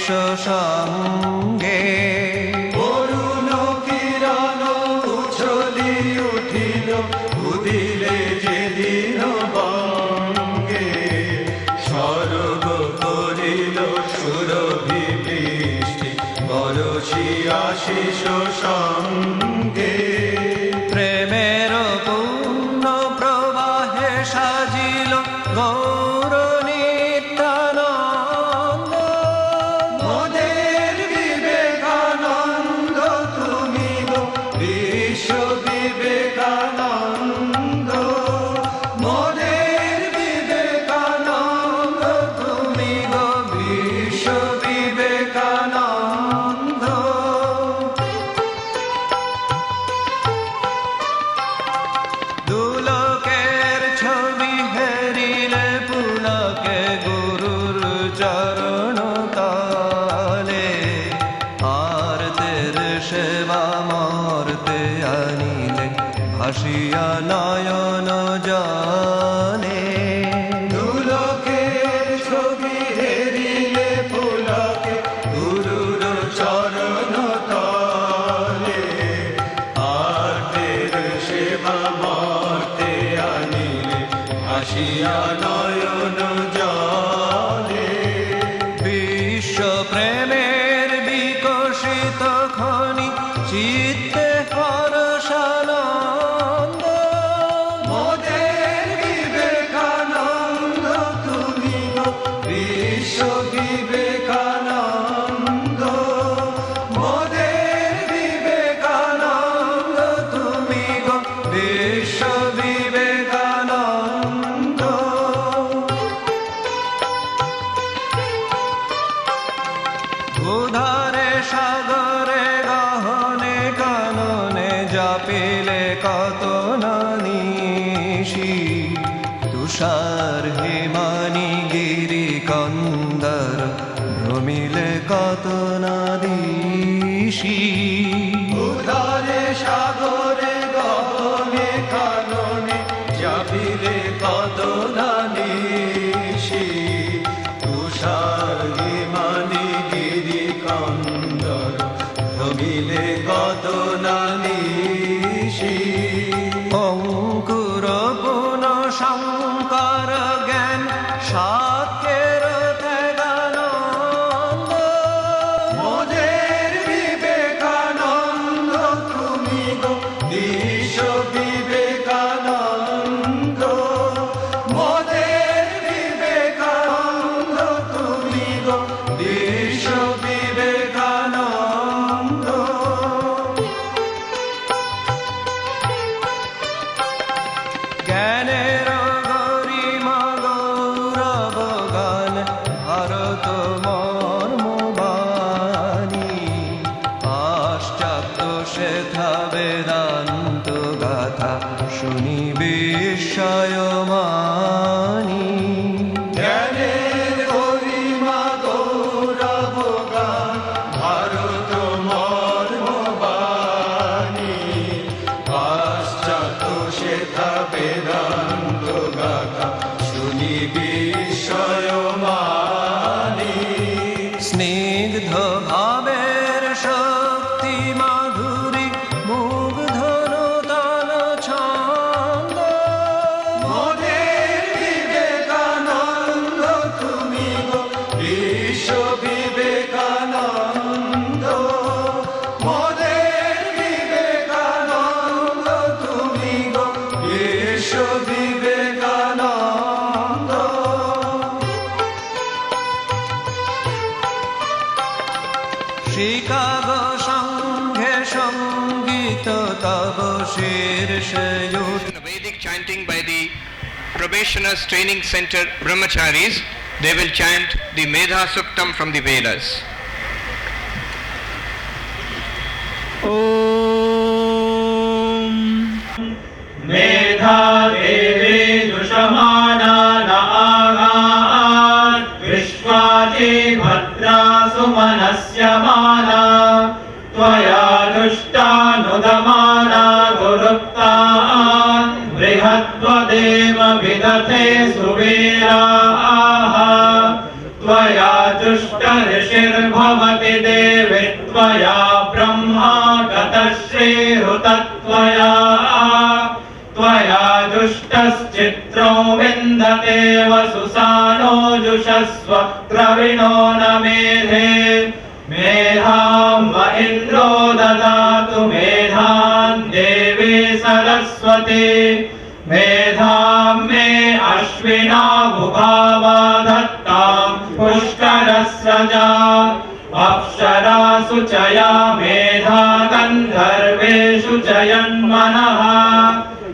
আশিস সঙ্গে অরুণ কিরণ উছলি উঠিল উদিলে যেদিন বঙ্গে স্বর্গ করিল সুরভি বৃষ্টি বরষি আশিস সঙ্গে প্রেমের পূর্ণ প্রবাহে সাজিল গৌর নিত্যানন্দ মোদের বিবেকানন্দ তুমি গো বিশ্ব বিবেকানন্দ মোদের বিবেকানন্দ তুমি গো বিশ্ব বিবেকানন্দ দুলকের ছবি হেরিলে পুলকে গুরুর চরণ তলে আরতের সেবা মর্তে আনিলে ভাসিয়া নয়ন জলে দুলকের ছবি হেরিলে পুলকে গুরুর চরণ তলে আর্তের সেবা মর্তে আনিলে আসিয়া নয়ন জলে বিশ্ব প্রেমের বিকশিত খনি চিত্তে হরসানন্দ মোদের বিবেকানন্দ তুমি গো বিশ্ব বিবেকানন্দ মোদের বিবেকানন্দ তুমি গো বিশ্ব বিবেকানন্দ উধারে সাগরে গহনে কাননে জপিলে কত নানিশি তুষার হিমানি গিরি কন্দর ভ্রমিলে কত নাদিশি উদারে সাগরে গহনে কাননে যাবিলে কত নানিশি তুষার হিমানি গিরি কন্দর ভ্রমিলে কত নানিশি অঙ্কুর পুন শঙ্কর জ্ঞান সাক্ষের ত্যাগানন্দ মোদের বিবেকানন্দ তুমি গো বিশ্ব বিবেকানন্দ মোদের বিবেকানন্দ তুমি গো বিশ্ব বিবেকানন্দ জ্ঞানের গরিমা গৌরব গান ভারত মর্মবাণী পাশ্চাত্য শেথা বেদান্ত গাথা শুনি বিস্ময়মানি জ্ঞানের গরিমা গৌরব গান ভারত মর্মবাণী পাশ্চাত্য শেথা বেদান্ত গাথা শুনি বিস্ময়মানি স্নিগ্ধ ভাবের শক্তি মাধুরী মুগ্ধ নূতন ছন্দ মোদের বিবেকানন্দ তুমি গো বিশ্ব বিবেকানন্দ মোদের বিবেকানন্দ তুমি গো বিশ্ব বিবেকানন্দ শিকাগো সংঘে সঙ্গীত তব শীর্ষে Vedic chanting by the Probationers Training Center Brahmacharis, they will chant the Medha Suktam from the Vedas. Om मेधा देवे दुषमाना नागात् विश्वाचे भद्रा सुमनस्यमाना त्वया दुष्टानुदमाना गुरुक्तान् बृहद्वदेव विदथे सुवीराः त्वया दुष्ट ऋषिर्भो श्रीहृतत्वया त्वया दुष्टश्चित्रो विन्दते वसुसानो जुषस्व द्रविणो न मेधे मेधां व इन्द्रो ददातु मेधां देवी सरस्वती मेधां मे अश्विना बुभावा धत्तां पुष्करस्रजा अप्सरासु च या मेधा गन्धर्वेषु च यन्मनः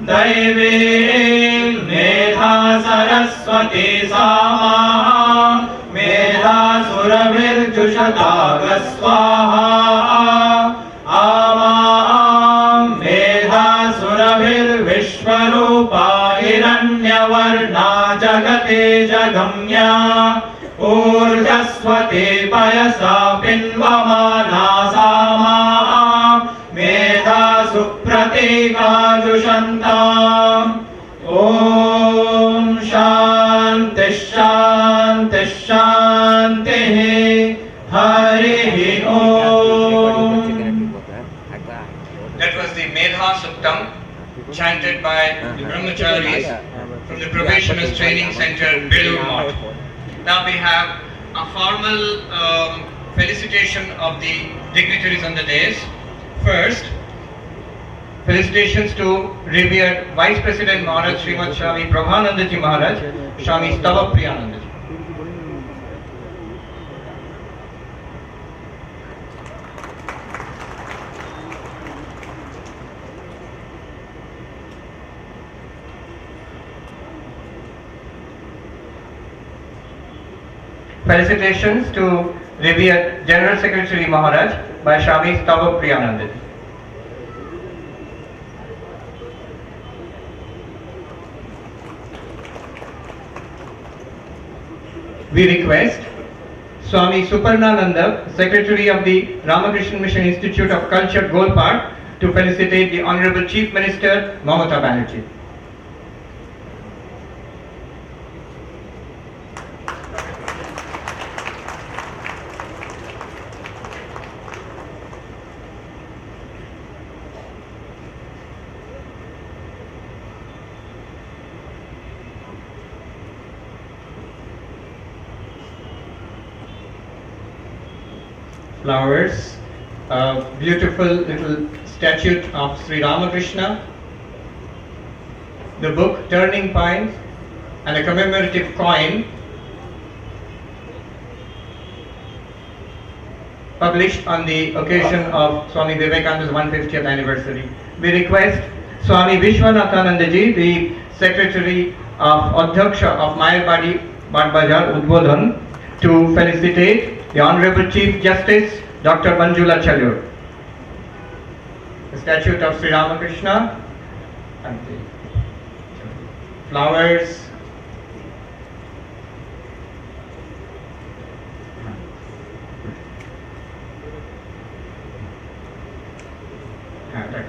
दैवी मेधा सरस्वती सामा मेधासुरभिर्जुषतागस्वाहा आमां मेधासुरभिर्विश्वरूपा हिरण्यवर्णा जगते जगम्या ऊर्जस्वती पयसा पिन्वमाना सामा मेधा सुप्रतीकाजुषन्ताम् ॐ शान्तिः शान्तिः शान्तिः हरिः ॐ That was the Medha Suktam chanted by the Brahmacharis from the Probationers Training Center, Belur Math. Now we have a formal felicitation of the dignitaries on the dais. First, felicitations to revered Vice President Maharaj Srimad Swami Prabhanandaji Maharaj, Swami Stava Priyanandaji. Felicitations to revered General Secretary Maharaj by Swami Stava Priyanandaji. We request Swami Suparnananda, Secretary of the Ramakrishna Mission Institute of Culture, Golpark, to felicitate the Honorable Chief Minister Mamata Banerjee. Flowers, a beautiful little statue of Sri Ramakrishna, the book Turning Point, and a commemorative coin published on the occasion of Swami Vivekananda's 150th anniversary. We request Swami Vishwanathanandaji, the Secretary of Adhyaksha of Mayarbadi Badbajar Udbodhan, to felicitate the Honorable Chief Justice Dr. Manjula Chalur. The statue of Sri Ramakrishna and the flowers. Right.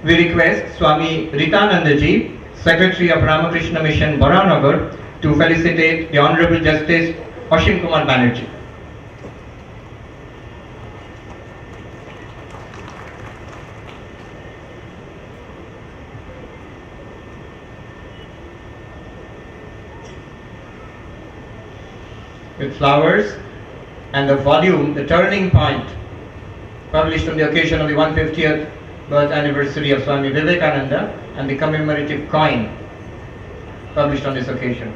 We request Swami Ritanandaji, Secretary of Ramakrishna Mission, Baranagar, to felicitate the Honorable Justice Ashim Kumar Banerjee. With flowers and the volume, The Turning Point, published on the occasion of the 150th birth anniversary of Swami Vivekananda, and the commemorative coin published on this occasion.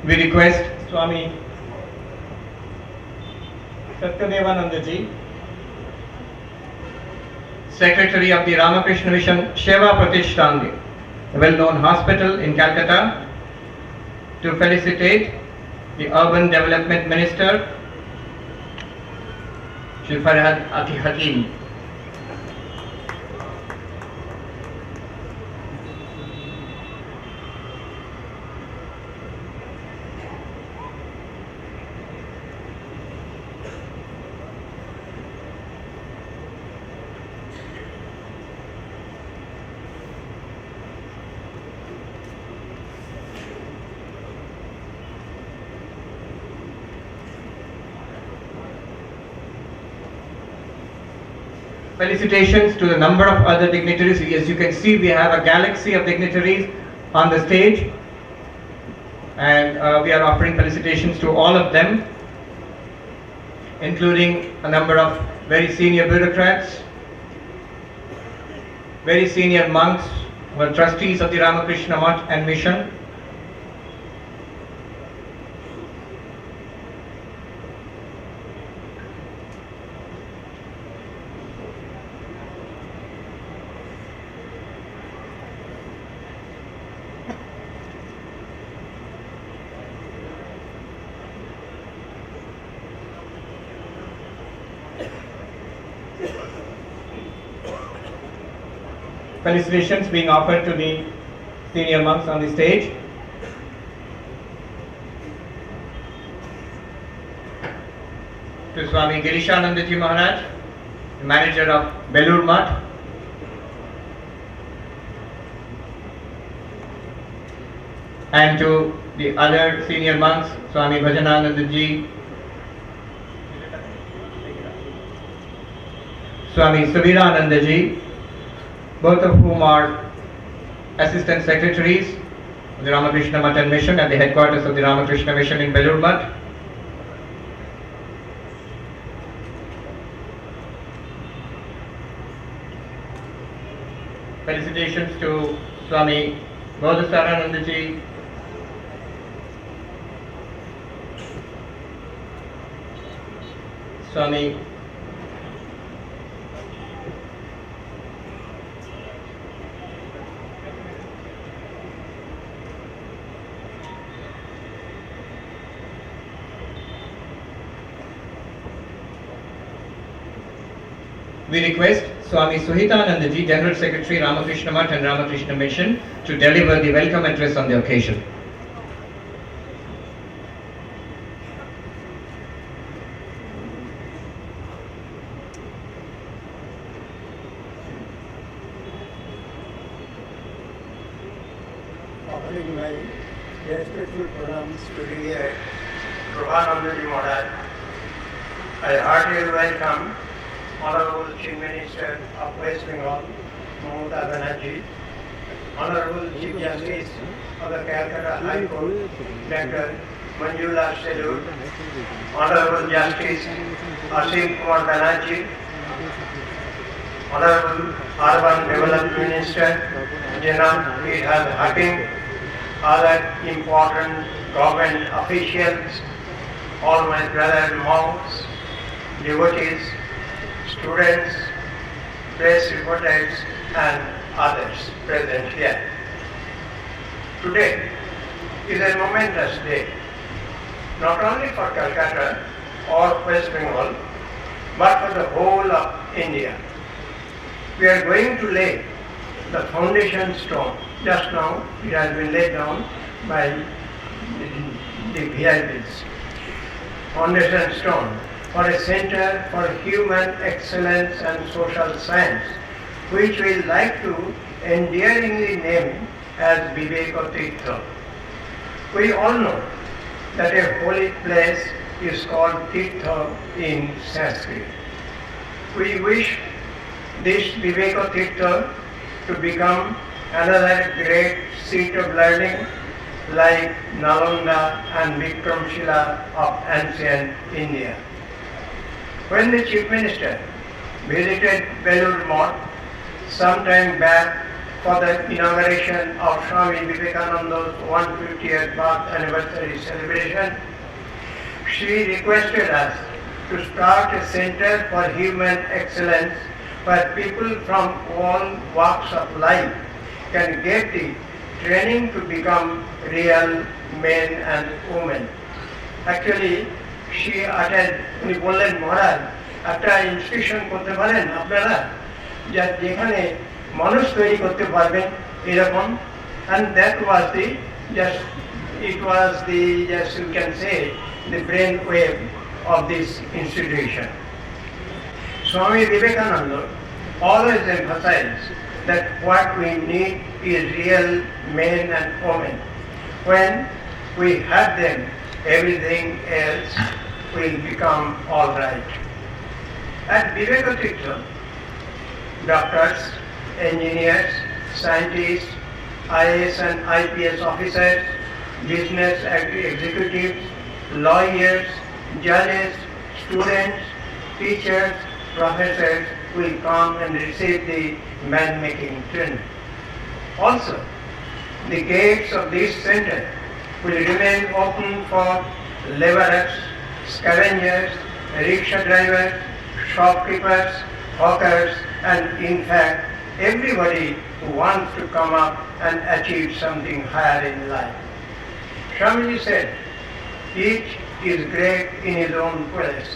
We request Swami Satyadevanandaji, Secretary of the Ramakrishna Mission Sheva Pratishthan, a well-known hospital in Calcutta, to felicitate the Urban Development Minister, Shri Farhad Ati Hakim. Felicitations to the number of other dignitaries. As you can see, we have a galaxy of dignitaries on the stage, and we are offering felicitations to all of them, including a number of very senior bureaucrats, very senior monks who are trustees of the Ramakrishna Mutt and Mission. Felicitations being offered to the senior monks on the stage. To Swami Girishanandaji Maharaj, the manager of Belur Mutt. And to the other senior monks, Swami Bhajananandaji, Swami Subiranandaji, both of whom are assistant secretaries of the Ramakrishna Mutt and Mission at the headquarters of the Ramakrishna Mission in Belur Mutt. Felicitations to Swami Bodhisaranandaji, Swami We request Swami Suhitanandaji, General Secretary, Ramakrishna Mutt and Ramakrishna Mission, to deliver the welcome address on the occasion. Offering my respectful pranams to the Prabhanandaji Maharaj. I heartily welcome Honorable Chief Minister of West Bengal, Mamata Banerjee, Honorable Chief Justice of the Calcutta High Court, Dr. Manjula Selur, Honorable Justice Asim Kumar Banerjee, Honorable Urban Development Minister, Janab Irhad Hakim, other important government officials, all my brother monks, devotees, students, press reporters and others present here. Today is a momentous day, not only for Calcutta or West Bengal, but for the whole of India. We are going to lay the foundation stone. Just now it has been laid down by the VIPs. Foundation stone for a center for human excellence and social science, which we like to endearingly name as Vivekatirtha. We all know that a holy place is called Tirtha in Sanskrit. We wish this Vivekatirtha to become another great seat of learning like Nalanda and Vikramshila of ancient India. When the Chief Minister visited Belur Mutt some time back for the inauguration of Swami Vivekananda's 150th birth anniversary celebration, she requested us to start a center for human excellence where people from all walks of life can get the training to become real men and women. Actually, she uttered, উনি বললেন মহারাজ একটা institution করতে পারেন আপনারা যা যেখানে মানুষ তৈরি করতে পারবেন এরকম, and that was the just it was the just you can say the brain wave of this institution. Swami Vivekananda always emphasized that what we need is real men and women. When we have them, everything else will become all right. At Vivekatirtha, doctors, engineers, scientists, IAS and IPS officers, business executives, lawyers, judges, students, teachers, professors will come and receive the man-making training. Also, the gates of this center will remain open for laborers, scavengers, rickshaw drivers, shopkeepers, hawkers, and in fact, everybody who wants to come up and achieve something higher in life. Swamiji said, each is great in his own place.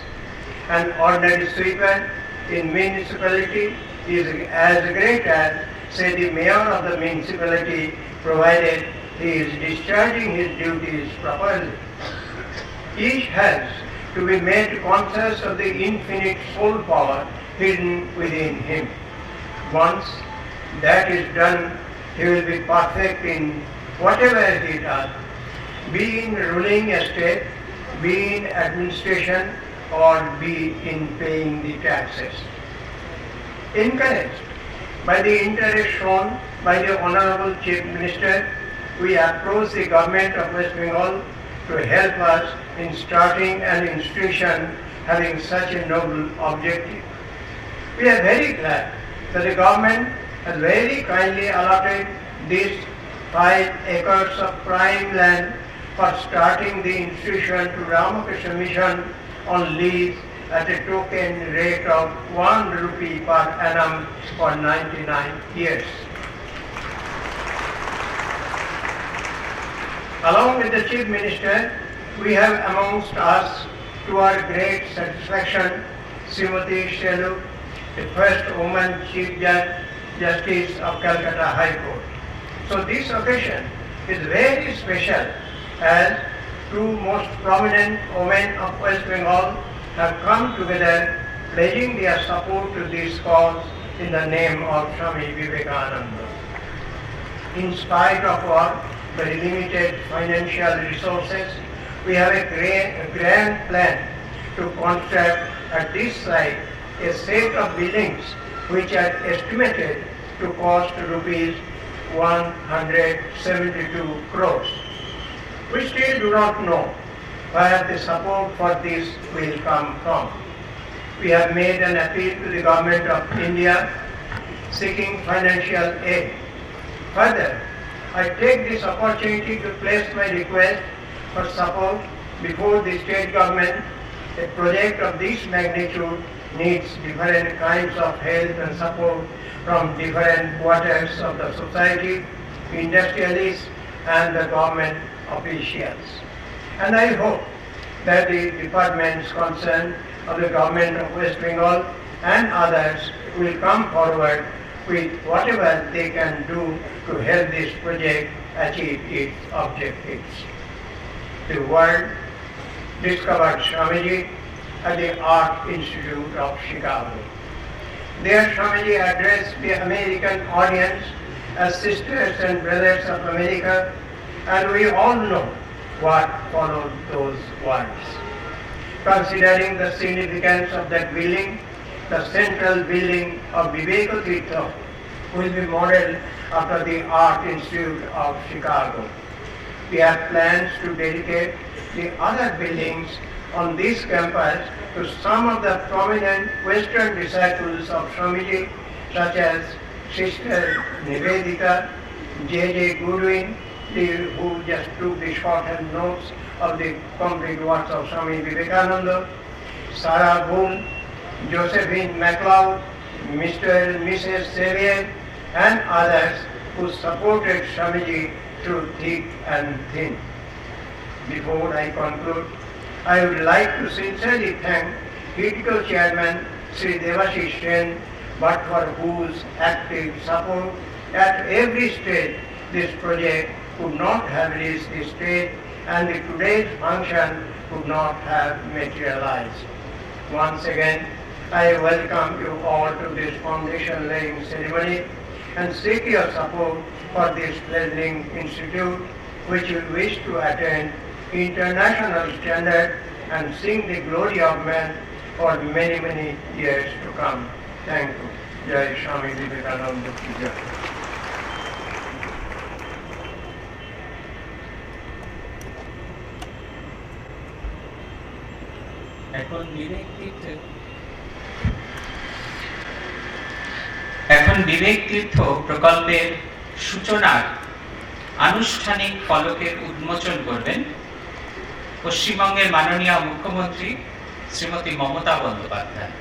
An ordinary sweeper in municipality is as great as, say, the mayor of the municipality, provided he is discharging his duties properly. Each has to be made conscious of the infinite soul power hidden within him. Once that is done, he will be perfect in whatever he does, be in ruling a state, be in administration, or be in paying the taxes. Encouraged by the interest shown by the Honorable Chief Minister, we approach the government of West Bengal to help us in starting an institution having such a noble objective. We are very glad that the government has very kindly allotted these 5 acres of prime land for starting the institution to Ramakrishna Mission on lease at a token rate of 1 rupee per annum for 99 years. Along with the Chief Minister, we have amongst us, to our great satisfaction, Srimati Shelu, the first woman Chief Justice of Calcutta High Court. So this occasion is very special, as 2 most prominent women of West Bengal have come together pledging their support to this cause in the name of Swami Vivekananda. In spite of our very limited financial resources, we have a grand plan to construct at this site a set of buildings which are estimated to cost rupees 172 crores. We still do not know where the support for this will come from. We have made an appeal to the Government of India seeking financial aid. Further, I take this opportunity to place my request for support before the state government. A project of this magnitude needs different kinds of help and support from different quarters of the society, industrialists, and the government officials. And I hope that the departments concerned of the government of West Bengal and others will come forward with whatever they can do to help this project achieve its objectives. The world discovered Swamiji at the Art Institute of Chicago. There Swamiji addressed the American audience as sisters and brothers of America, and we all know what followed those words. Considering the significance of that building, the central building of Vivekatirtha will be modeled after the Art Institute of Chicago. We have plans to dedicate the other buildings on this campus to some of the prominent Western disciples of Swamiji, such as Sister Nivedita, J.J. Goodwin, who just took the shorthand notes of the complete works of Swami Vivekananda, Sarah Boone, Josephine MacLeod, Mr. and Mrs. Xavier, and others who supported Swamiji through thick and thin. Before I conclude, I would like to sincerely thank critical chairman Sri Devashish Sen, but for whose active support at every stage this project could not have reached the stage and the today's function could not have materialized. Once again, I welcome you all to this foundation laying ceremony and seek your support for this fledgling institute, which we wish to attain international standard and sing the glory of man for many, many years to come. Thank you. जय स्वामी विवेकानंद की जय। এখন বিবেক তীর্থ প্রকল্পের সূচনার আনুষ্ঠানিক ফলকের উন্মোচন করবেন পশ্চিমবঙ্গের মাননীয় মুখ্যমন্ত্রী শ্রীমতী মমতা বন্দ্যোপাধ্যায়।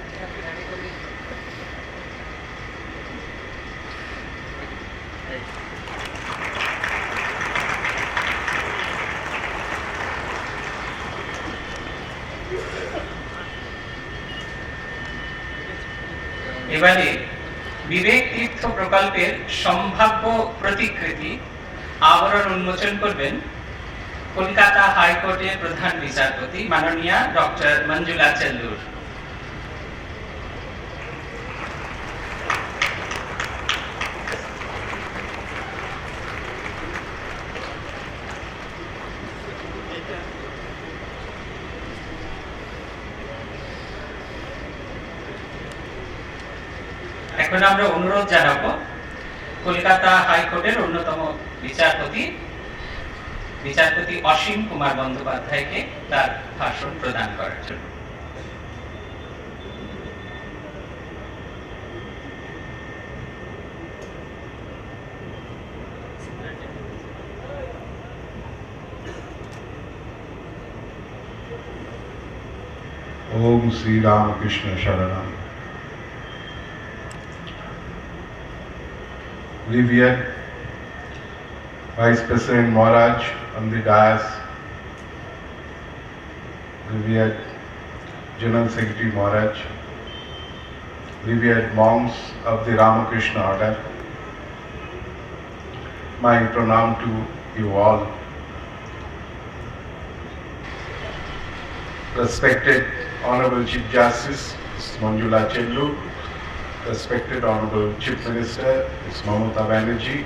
এবারে বিবেক তীর্থ প্রকল্পের সম্ভাব্য প্রতিকৃতি আবরণ উন্মোচন করবেন কলকাতা হাইকোর্টের প্রধান বিচারপতি মাননীয়া ডক্টর মঞ্জুলা চেল্লুর। এখন আমরা অনুরোধ জানাবো কলকাতা হাইকোর্টের অন্যতম বিচারপতি অসীম কুমার বন্দ্যোপাধ্যায়কে তার ভাষণ প্রদান করার জন্য। ओम श्री रामकृष्ण शरणम। Revered Vice President Maharaj on the dais, revered General Secretary Maharaj, revered monks of the Ramakrishna Order, my pranam to you all. Respected Honorable Chief Justice Manjula Chellu, respected Honorable Chief Minister Ms. Mamata Banerjee,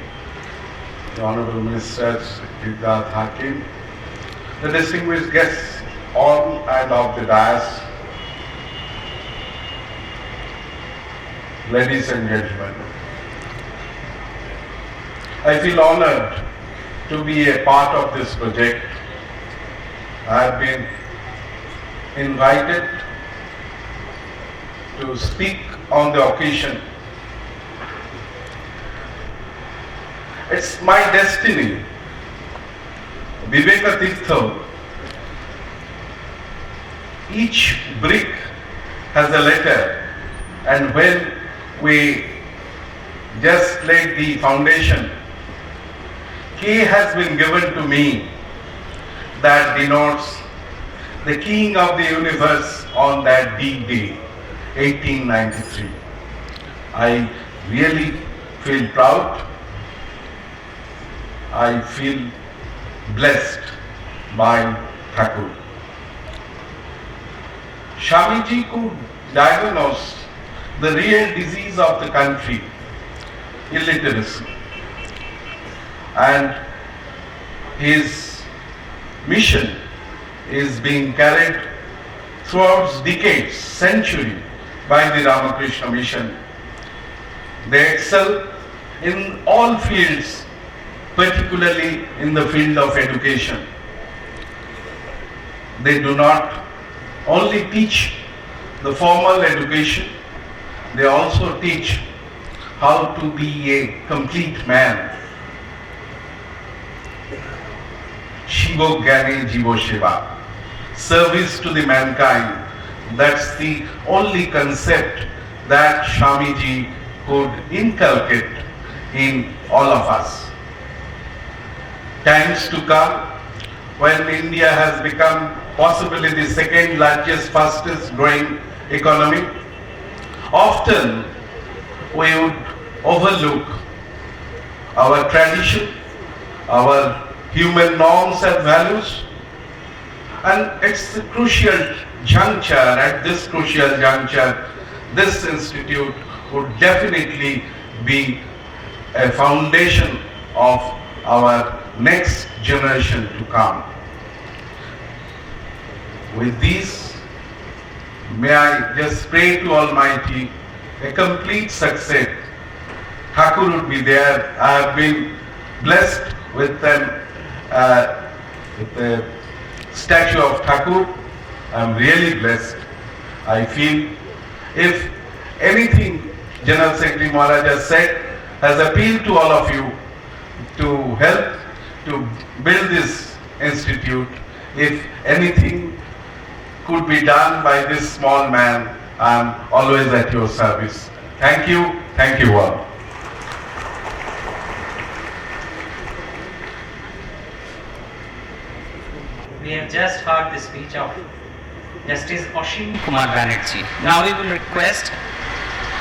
the Honorable Ministers Siddharth Hakim, the distinguished guests on and off the dais, ladies and gentlemen, I feel honored to be a part of this project. I have been invited to speak on the occasion. It's my destiny. Viveka Tirtha, each brick has a letter, and when we just laid the foundation, K has been given to me that denotes the king of the universe on that big day, 1893. I really feel proud. I feel blessed by Thakur. Swamiji could diagnose the real disease of the country, illiteracy. And his mission is being carried throughout decades, century by the Ramakrishna Mission. They excel in all fields, particularly in the field of education. They do not only teach the formal education, they also teach how to be a complete man. Shivo Gyani Jivo Shiva. Service to the mankind. That's the only concept that Swamiji could inculcate in all of us. Times to come when India has become possibly the second largest, fastest growing economy, often we would overlook our tradition, our human norms and values. And it's the crucial juncture, at this crucial juncture, this institute would definitely be a foundation of our next generation to come. With this, may I just pray to Almighty a complete success. Thakur would be there. I have been blessed with them, with the statue of Thakur. I am really blessed. I feel if anything General Secretary Maharaj has said has appealed to all of you to help to build this institute, if anything could be done by this small man, I am always at your service. Thank you all. We have just heard the speech of Justice Ashim Kumar Banerjee. Now we will request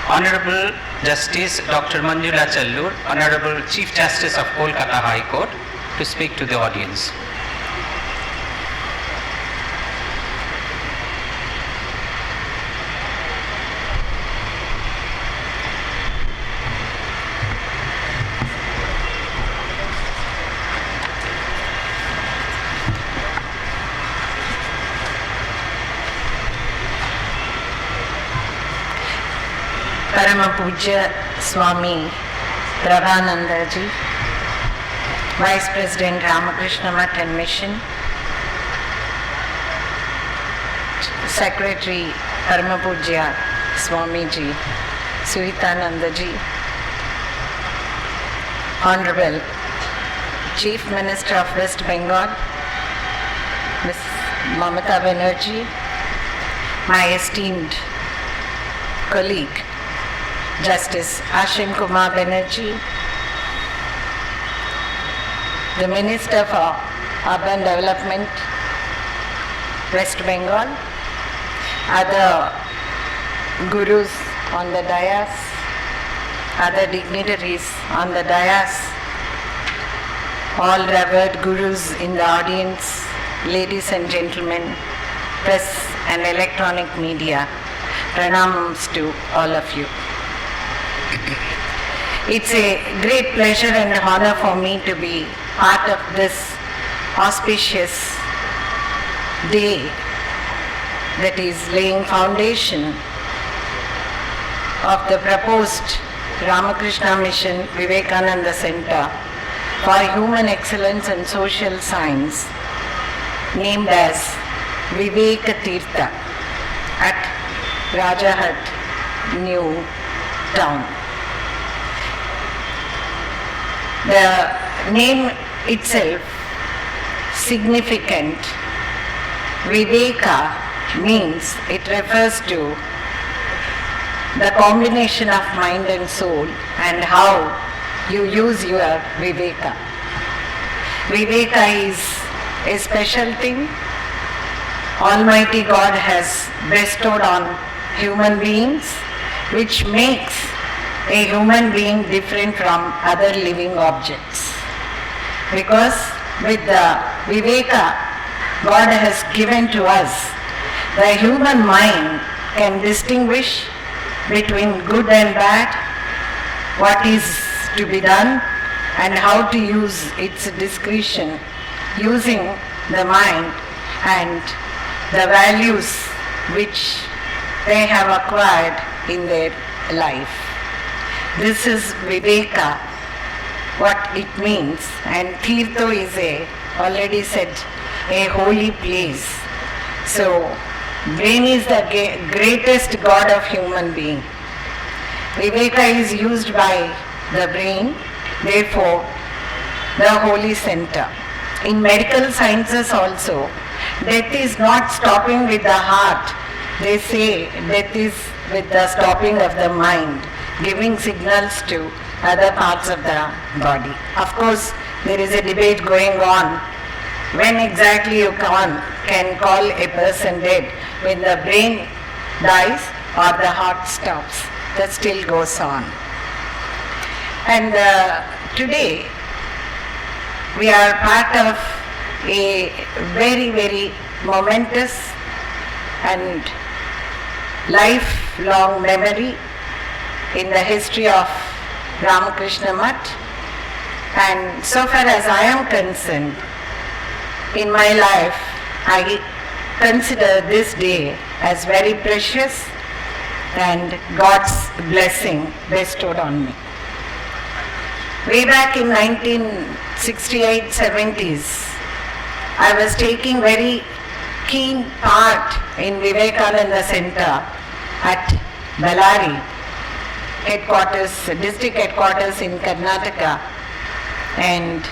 Honorable Justice Dr. Manjula Challur, Honorable Chief Justice of Kolkata High Court, to speak to the audience. परम पूज्य Swami Prabhanand ji, vice president Ramakrishna Math and Mission, secretary परम पूज्य Swami ji Suhitanand ji, honourable chief minister of West Bengal miss Mamata Banerjee, my esteemed colleague Justice Ashim Kumar Banerjee, the Minister for Urban Development, West Bengal, other gurus on the dais, other dignitaries on the dais, all revered gurus in the audience, ladies and gentlemen, press and electronic media, pranamams to all of you. It's a great pleasure and honor for me to be part of this auspicious day that is laying foundation of the proposed Ramakrishna Mission Vivekananda Center for Human Excellence and Social Science, named as Viveka Tirtha at Rajahat New Town. The name itself significant. Viveka means it refers to the combination of mind and soul and how you use your Viveka. Viveka is a special thing Almighty God has bestowed on human beings, which makes a human being different from other living objects. Because with the Viveka God has given to us, the human mind can distinguish between good and bad, what is to be done, and how to use its discretion, using the mind and the values which they have acquired in their life. This is Viveka, what it means, and Tirtho is already said, a holy place. So, brain is the greatest god of human being. Viveka is used by the brain, therefore, the holy center. In medical sciences also, death is not stopping with the heart. They say death is with the stopping of the mind, giving signals to other parts of the body. Of course, there is a debate going on. When exactly you can call a person dead? When the brain dies or the heart stops? That still goes on. And today, we are part of a very, very momentous and lifelong memory in the history of Ramakrishna Mutt. And so far as I am concerned, in my life, I consider this day as very precious and God's blessing bestowed on me. Way back in 1968-70s, I was taking very keen part in Vivekananda Center at Bellary headquarters, district headquarters in Karnataka, and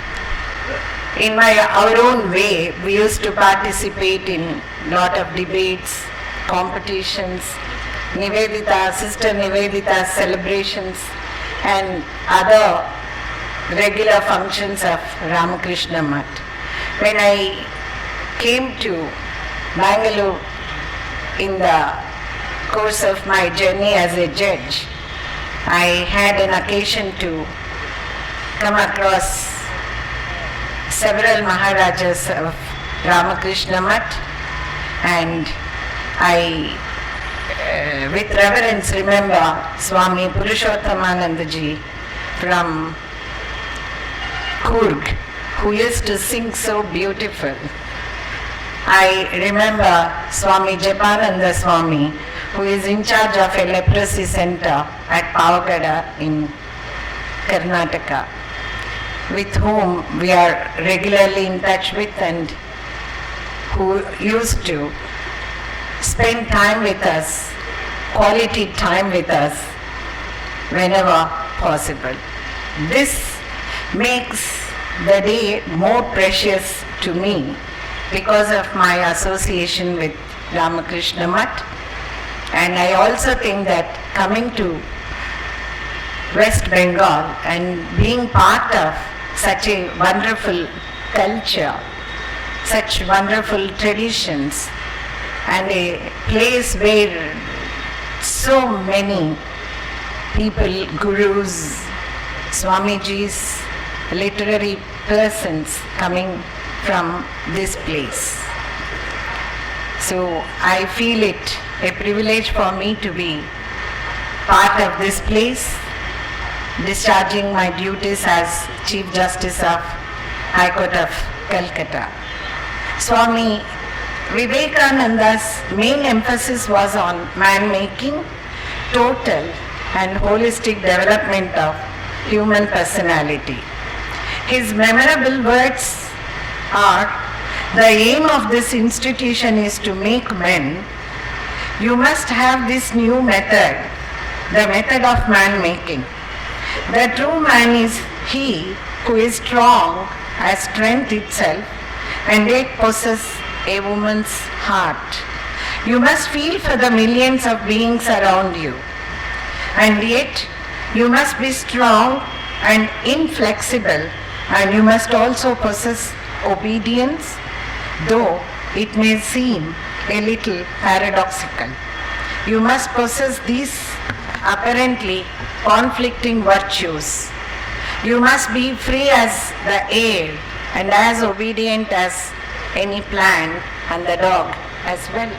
in our own way, we used to participate in lot of debates, competitions, Nivedita, Sister Nivedita celebrations, and other regular functions of Ramakrishna Math. When I came to Bangalore in the course of my journey as a judge, I had an occasion to come across several Maharajas of Ramakrishna Math, and I with reverence remember Swami Purushothamanandaji from Coorg, who used to sing so beautiful. I remember Swami Japananda Swami, who is in charge of a leprosy center at Pavagada in Karnataka, with whom we are regularly in touch with and who used to spend time with us, quality time with us whenever possible. This makes the day more precious to me because of my association with Ramakrishna Math, and I also think that coming to West Bengal and being part of such a wonderful culture, such wonderful traditions, and a place where so many people, gurus, Swamijis, literary persons coming from this place. So I feel it a privilege for me to be part of this place, discharging my duties as Chief Justice of High Court of Calcutta. Swami Vivekananda's main emphasis was on man-making, total and holistic development of human personality. His memorable words are, "The aim of this institution is to make men. You must have this new method, the method of man-making. The true man is he who is strong as strength itself and yet possesses a woman's heart. You must feel for the millions of beings around you, and yet you must be strong and inflexible, and you must also possess obedience, though it may seem a little paradoxical. You must possess these apparently conflicting virtues. You must be free as the air and as obedient as any plant and the dog as well."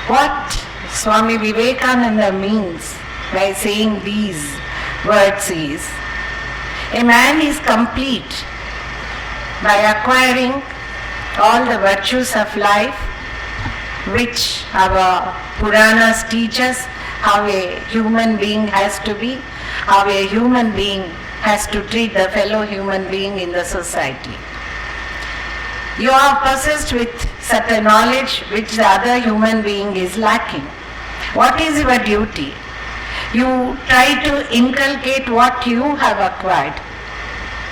What Swami Vivekananda means by saying these words is, a man is complete by acquiring all the virtues of life, which our Puranas teach us how a human being has to be, how a human being has to treat the fellow human being in the society. You are possessed with certain knowledge which the other human being is lacking. What is your duty? You try to inculcate what you have acquired,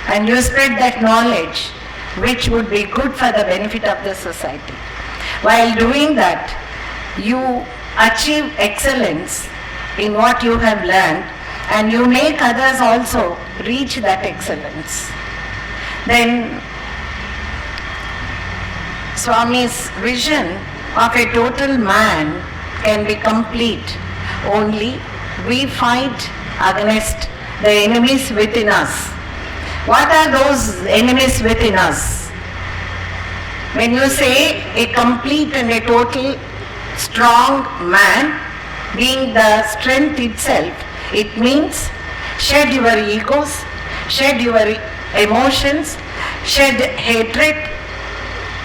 and you spread that knowledge which would be good for the benefit of the society. While doing that, you achieve excellence in what you have learned, and you make others also reach that excellence. Then Swami's vision of a total man can be complete only we fight against the enemies within us. What are those enemies within us? When you say a complete and a total strong man, being the strength itself, it means shed your egos, shed your emotions, shed hatred,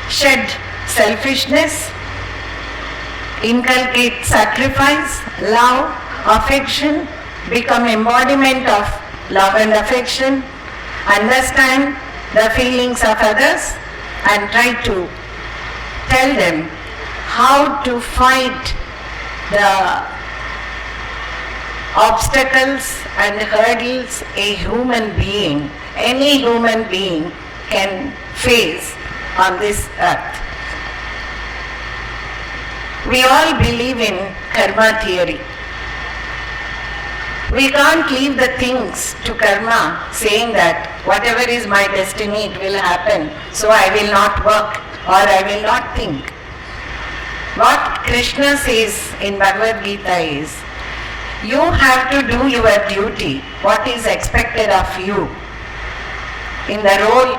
shed selfishness, inculcate sacrifice, love, affection, become embodiment of love and affection, understand the feelings of others, and try to tell them how to fight the obstacles and hurdles a human being, any human being can face on this earth. We all believe in karma theory. We can't leave the things to karma saying that whatever is my destiny it will happen, so I will not work or I will not think. What Krishna says in Bhagavad Gita is, you have to do your duty, what is expected of you. In the role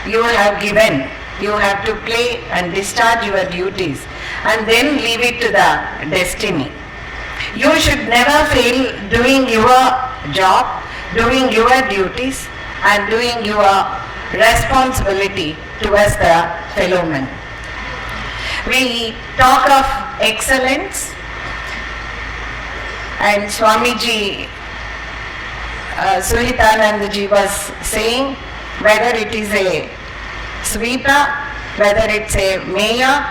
you have given, you have to play and discharge your duties and then leave it to the destiny. You should never fail doing your job, doing your duties and doing your responsibility towards the fellow man. We talk of excellence, and Swamiji Suhitanandaji was saying, whether it is a sweeper, whether it's a mayor,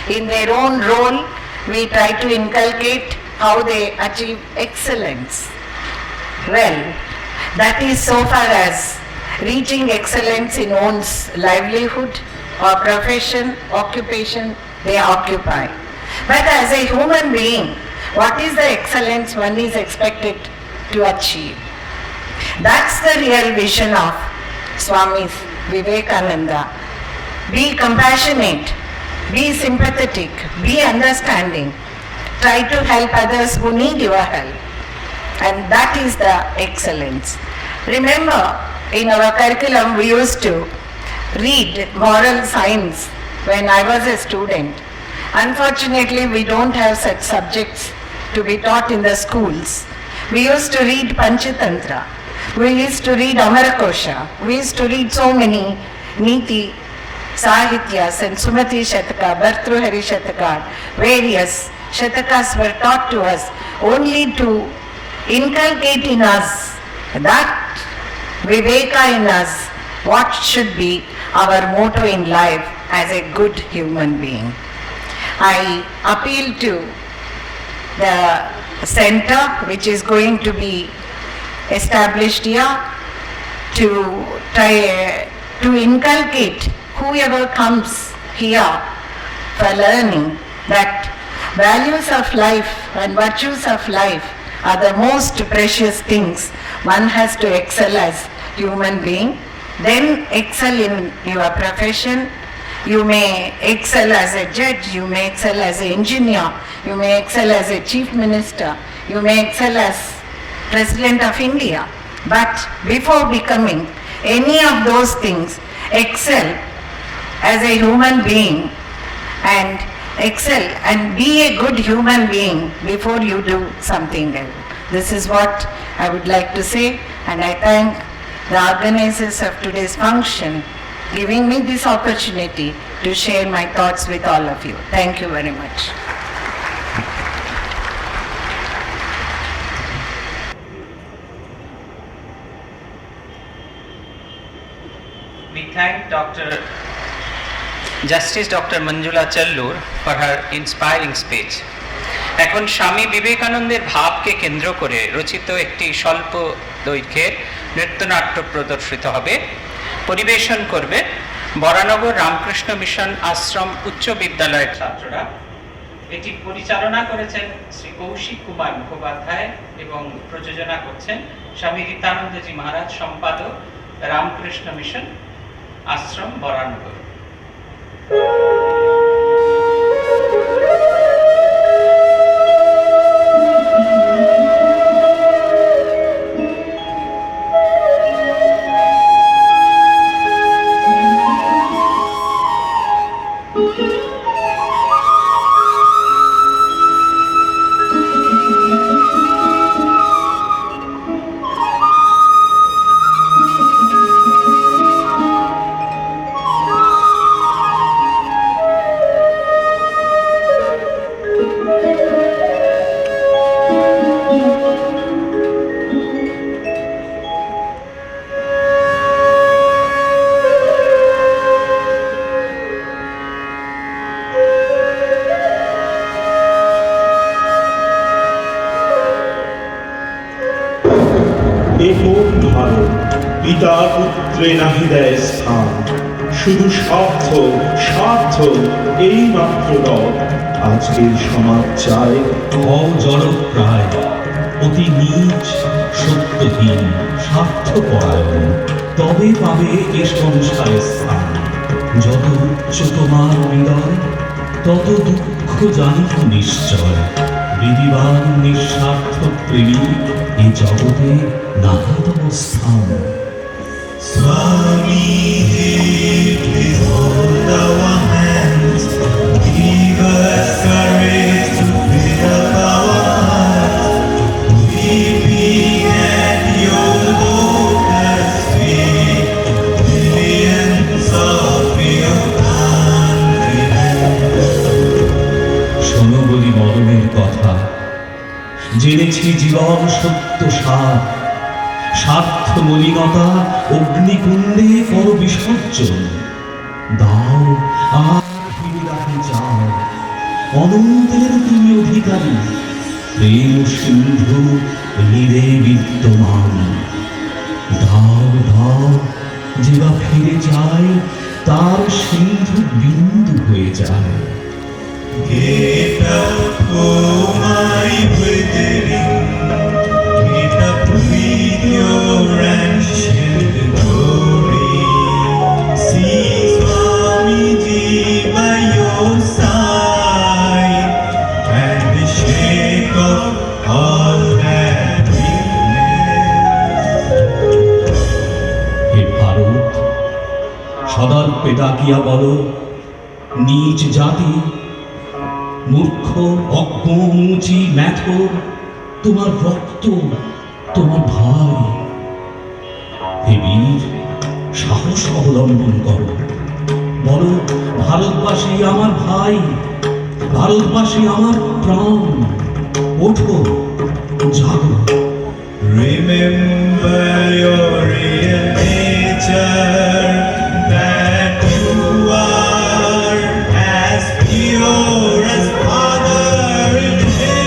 in their own role we try to inculcate how they achieve excellence. Well, that is so far as reaching excellence in one's livelihood or profession, occupation they occupy. But as a human being, what is the excellence one is expected to achieve? That's the real vision of Swami Vivekananda. Be compassionate, be sympathetic, be understanding. Try to help others who need your help. And that is the excellence. Remember, in our curriculum we used to read moral science when I was a student. Unfortunately, we don't have such subjects to be taught in the schools. We used to read Panchatantra. We used to read Amarakosha. We used to read so many Niti Sahityas and Sumati Shataka, Bhartruhari Shataka, various Shatakas were taught to us only to inculcate in us that Viveka in us, what should be our motto in life as a good human being. I appeal to the center which is going to be established here to try to inculcate whoever comes here for learning that values of life and virtues of life are the most precious things one has to excel as human being. Then excel in your profession. You may excel as a judge, you may excel as an engineer, you may excel as a chief minister, you may excel as President of India. But before becoming any of those things, excel as a human being and excel and be a good human being before you do something else. This is what I would like to say, and I thank the organizers of today's function giving me this opportunity to share my thoughts with all of you. Thank you very much. We thank Justice Dr. Manjula Chellur for her inspiring speech. এখন স্বামী বিবেকানন্দের ভাবকে কেন্দ্র করে রচিত একটি স্বল্প দৈর্ঘ্যের নৃত্যনাট্য প্রদর্শিত হবে। পরিবেশন করবে বরানগর রামকৃষ্ণ মিশন আশ্রম উচ্চ বিদ্যালয়ের ছাত্ররা। এটি পরিচালনা করেছেন শ্রী কৌশিক কুমার মুখোপাধ্যায় এবং প্রযোজনা করছেন স্বামী রীতানন্দজি মহারাজ, সম্পাদক রামকৃষ্ণ মিশন আশ্রম বরানগর। পিতা পুত্রে নাহি দেয় স্থান, শুধু স্বার্থ স্বার্থ এই মাত্র রব। আজকের সমাজ চায় হও জড়প্রায়, অতি নীচ সত্যহীন স্বার্থপরায়ণ, তবে পাবে এ সংসারে স্থান। যত উচ্চ তোমার হৃদয়, তত দুঃখ জানিত নিশ্চয়। বিধিবান নিঃস্বার্থ প্রেমী এ জগতে নাহাতম স্থান। স্বামী please hold our hands, give us courage to fill up our hearts, weeping at your lotus feet, millions of your confidence. শোনো বলি মরণের কথা, জেনেছি জীবন সত্য সার, স্বার্থ মলিনতা অগ্নিকুণ্ডে কর বিসর্জন। দাও আর ফিরে রাখে যাও, অনন্তের তুমি অধিকারী, প্রেম সিন্ধু হৃদে বিদ্যমান। দাও দাও যেবা ফিরে যায়, তার সিন্ধু বিন্দু হয়ে যায়। Get up, oh my withering, get up with your ancient glory. See Swamiji by your side, and the shake of all that weakness. হে ভারত, সদর্পে ডাকিয়া বলো, নীচ জাতি মূর্খ অজ্ঞ মুচি ম্যাথর, তোমার রক্ত তোমার ভাই। হে বীর, সাহস অবলম্বন করো, বলো ভারতবাসী আমার ভাই, ভারতবাসী আমার প্রাণ। ওঠো, জাগো। Remember your real nature, that you are as pure as Father in heaven.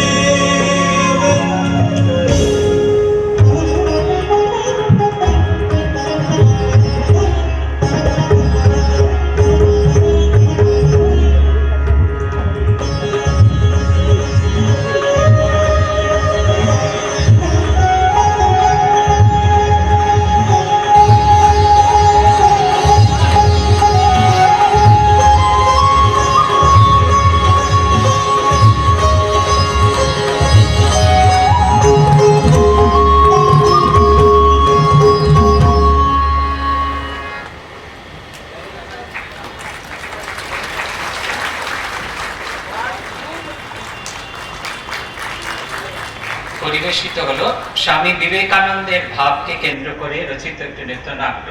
পরিবেশিত হলো স্বামী বিবেকানন্দের ভাবকে কেন্দ্র করে রচিত একটি নৃত্যনাট্য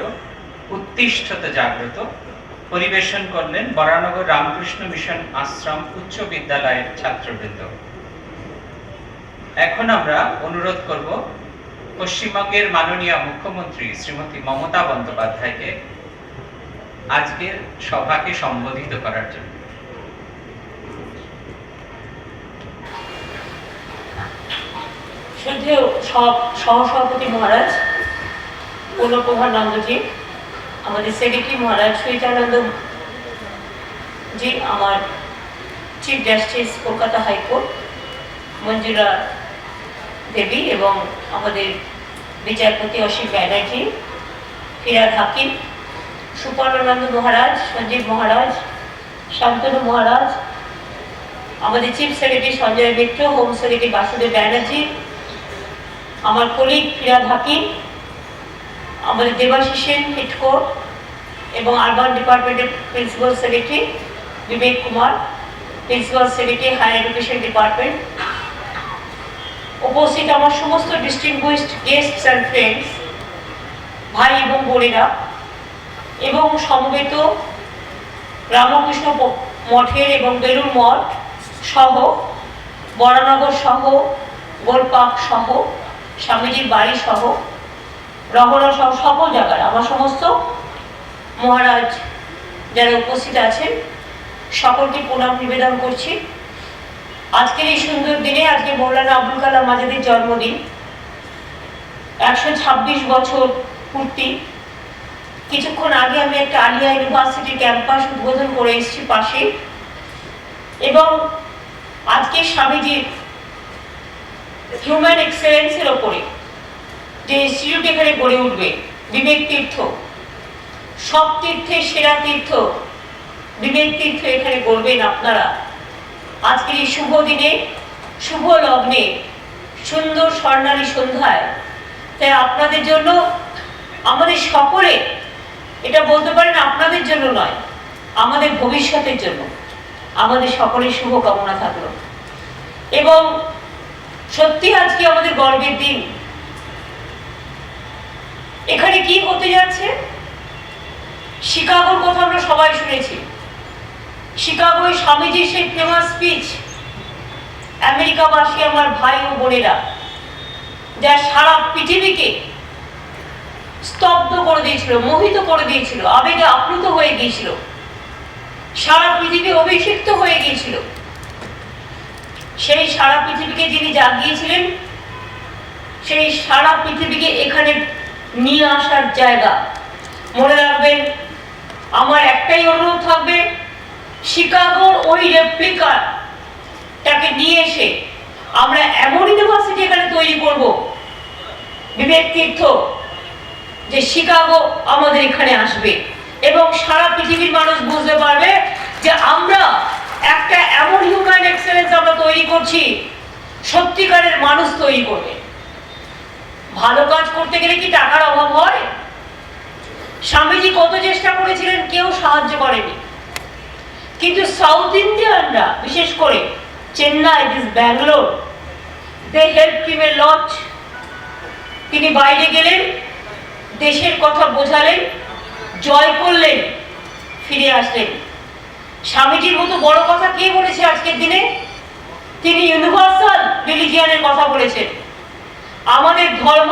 উত্তিষ্ঠত জাগ্রত। পরিবেশন করলেন বরানগর রামকৃষ্ণ মিশন আশ্রম উচ্চ বিদ্যালয়ের ছাত্রবৃন্দ। এখন আমরা অনুরোধ করব পশ্চিমবঙ্গের মাননীয় মুখ্যমন্ত্রী শ্রীমতী মমতা বন্দ্যোপাধ্যায়কে আজকের সভাকে সম্বোধিত করার জন্য। শ্রদ্ধেয় সহসভাপতি মহারাজ পূর্ণপ্রভার নন্দজি, আমাদের সেক্রেটারি মহারাজ সুইচানন্দ জি, আমার chief justice Kolkata high court Manjula Devi এবং আমাদের বিচারপতি অসীম ব্যানার্জি, ফিরাদ হাকিম, সুপর্ণানন্দ মহারাজ, সঞ্জীব মহারাজ, শান্তনু মহারাজ, আমাদের চিফ সেক্রেটারি সঞ্জয় মিত্র, হোম সেক্রেটারি বাসুদেব ব্যানার্জি, আমার কলিগ ফিরাদ হাকিম, আমাদের দেবাশিস সেন হিটকোট এবং আরবান ডিপার্টমেন্টের principal secretary Bibek Kumar, principal secretary higher education department, উপস্থিত আমার সমস্ত ডিস্টিংগুইশড গেস্টস অ্যান্ড ফ্রেন্ডস, ভাই এবং বোনেরা এবং সমবেত রামকৃষ্ণ মঠের এবং বেলুড় মঠ সহ বরানগর সহ গোলপাক সহ স্বামীজির বাড়ি সহ রহরা সহ সকল জায়গায় আমার সমস্ত মহারাজ যারা উপস্থিত আছেন সকলকে প্রণাম নিবেদন করছি। আজকের এই সুন্দর দিনে, আজকে মৌলানা আবুল কালাম আজাদের জন্মদিন, 126 বছর পূর্তি। কিছুক্ষণ আগে আমি একটা আলিয়া ইউনিভার্সিটি ক্যাম্পাস উদ্বোধন করে এসেছি পাশে, এবং আজকে স্বামীজির হিউম্যান এক্সেলেন্সের ওপরে যে ইনস্টিটিউট এখানে গড়ে উঠবে, বিবেক তীর্থ, সব তীর্থের সেরা তীর্থ বিবেক তীর্থ এখানে গড়বেন আপনারা। আজকের এই শুভ দিনে, শুভ লগ্নে, সুন্দর স্বর্ণালী সন্ধ্যায়, তাই আপনাদের জন্য, আমাদের সকলে, এটা বলতে পারেন আপনাদের জন্য নয়, আমাদের ভবিষ্যতের জন্য আমাদের সকলের শুভ কামনা থাকলো। এবং সত্যি আজকে আমাদের গর্বের দিন। এখানে কি হতে যাচ্ছে? শিকাগোর কথা আমরা সবাই শুনেছি। শিকাগোয় স্বামীজির সেই ফেমাস স্পিচ, আমেরিকাবাসী আমার ভাই ও বোনেরা, যা সারা পৃথিবীকে স্তব্ধ করে দিয়েছিল, মোহিত করে দিয়েছিল, আবেগে আপ্লুত হয়ে গিয়েছিল, সারা পৃথিবী অভিষিক্ত হয়ে গিয়েছিল। সেই সারা পৃথিবীকে যিনি জাগিয়েছিলেন, সেই সারা পৃথিবীকে এখানে নিয়ে আসার জায়গা। মনে রাখবেন, আমার একটাই অনুরোধ থাকবে, শিকাগোর ওই রেপ্লিকাটাকে নিয়ে এসে আমরা এমন ইউনিভার্সিটি এখানে তৈরি করব, বিবেক তীর্থ, যে শিকাগো আমাদের এখানে আসবে এবং সারা পৃথিবীর মানুষ বুঝতে পারবে যে আমরা একটা এমন হিউম্যান এক্সেলেন্স আমরা তৈরি করছি, সত্যিকারের মানুষ তৈরি করবে। ভালো কাজ করতে গেলে কি টাকার অভাব হয়? স্বামীজি কত চেষ্টা করেছিলেন, কেউ সাহায্য করেনি। কিন্তু সাউথ ইন্ডিয়ানরা, বিশেষ করে Chennai, Bangalore, they help him a lot. তিনি বাইরে গেলেন, দেশের কথা বোঝালেন, জয় করলেন, ফিরে আসলেন। স্বামীজির মতো বড় কথা কে বলেছে আজকের দিনে? তিনি ইউনিভার্সাল রিলিজিয়ানের কথা বলেছেন। আমাদের ধর্ম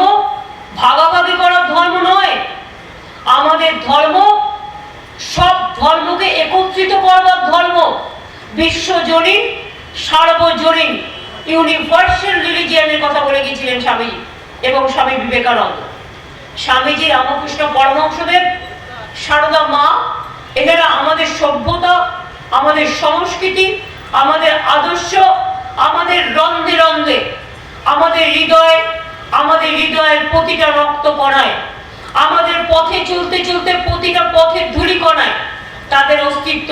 ভাগাভাগি করার ধর্ম নয়, আমাদের ধর্ম সব ধর্মকে একত্রিত করবার ধর্ম, বিশ্বজনীন, সার্বজনীন, ইউনিভার্সাল রিলিজিয়ানের কথা বলে গিয়েছিলেন স্বামীজি এবং স্বামী বিবেকানন্দ। স্বামীজি, রামকৃষ্ণ পরমহংসদেব, সারদা মা, এনারা আমাদের সভ্যতা, আমাদের সংস্কৃতি, আমাদের আদর্শ, আমাদের রন্ধে রন্ধে, আমাদের হৃদয়ের প্রতিটা রক্ত কণায়, আমাদের পথে চলতে চলতে প্রতিটা পথের ধূলিকণায় তাদের অস্তিত্ব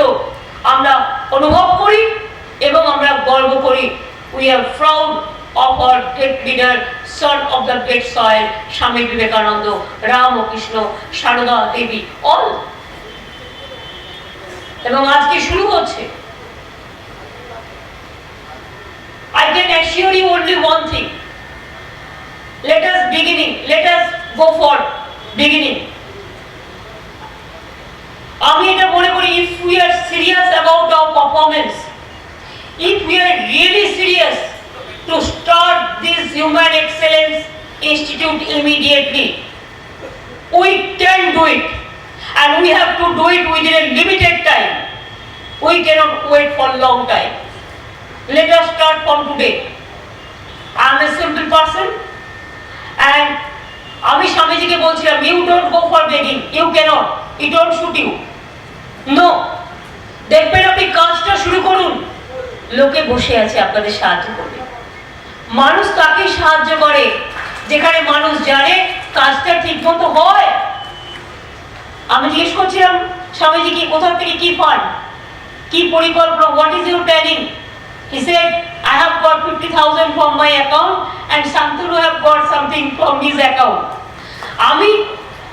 আমরা অনুভব করি এবং আমরা গর্ব করি। We are proud of our great leader, son of the great soil, Swami Vivekananda, Ramakrishna, Sarada Devi, all। এবং আজকে শুরু হচ্ছে। I can assure you only one thing. Let us go for beginning. আমি এটা মনে করি, if we are serious about our performance, if we are really serious to start this Human Excellence Institute immediately, we can do it, and we have to do it within a limited time. We cannot wait for a long time. Let us start from today. I am a simple person, and আমি স্বামীজিকে বলছিলাম, you don't go for begging, you cannot, it don't suit you. No, দেখবেন আপনি কাজটা শুরু করুন, লোকে বসে আছে আপনাদের সাহায্য করবে। মানুষ তাকে সাহায্য করে যেখানে মানুষ জানে কাজটা ঠিক মতো হয়। আমি জিজ্ঞেস করছিলাম স্বামীজি কি কোথা থেকে কি পান, কি পরিকল্পনা, what is your planning? He said, I have got 50,000 from my account and Shantanu have got something from his account. আমি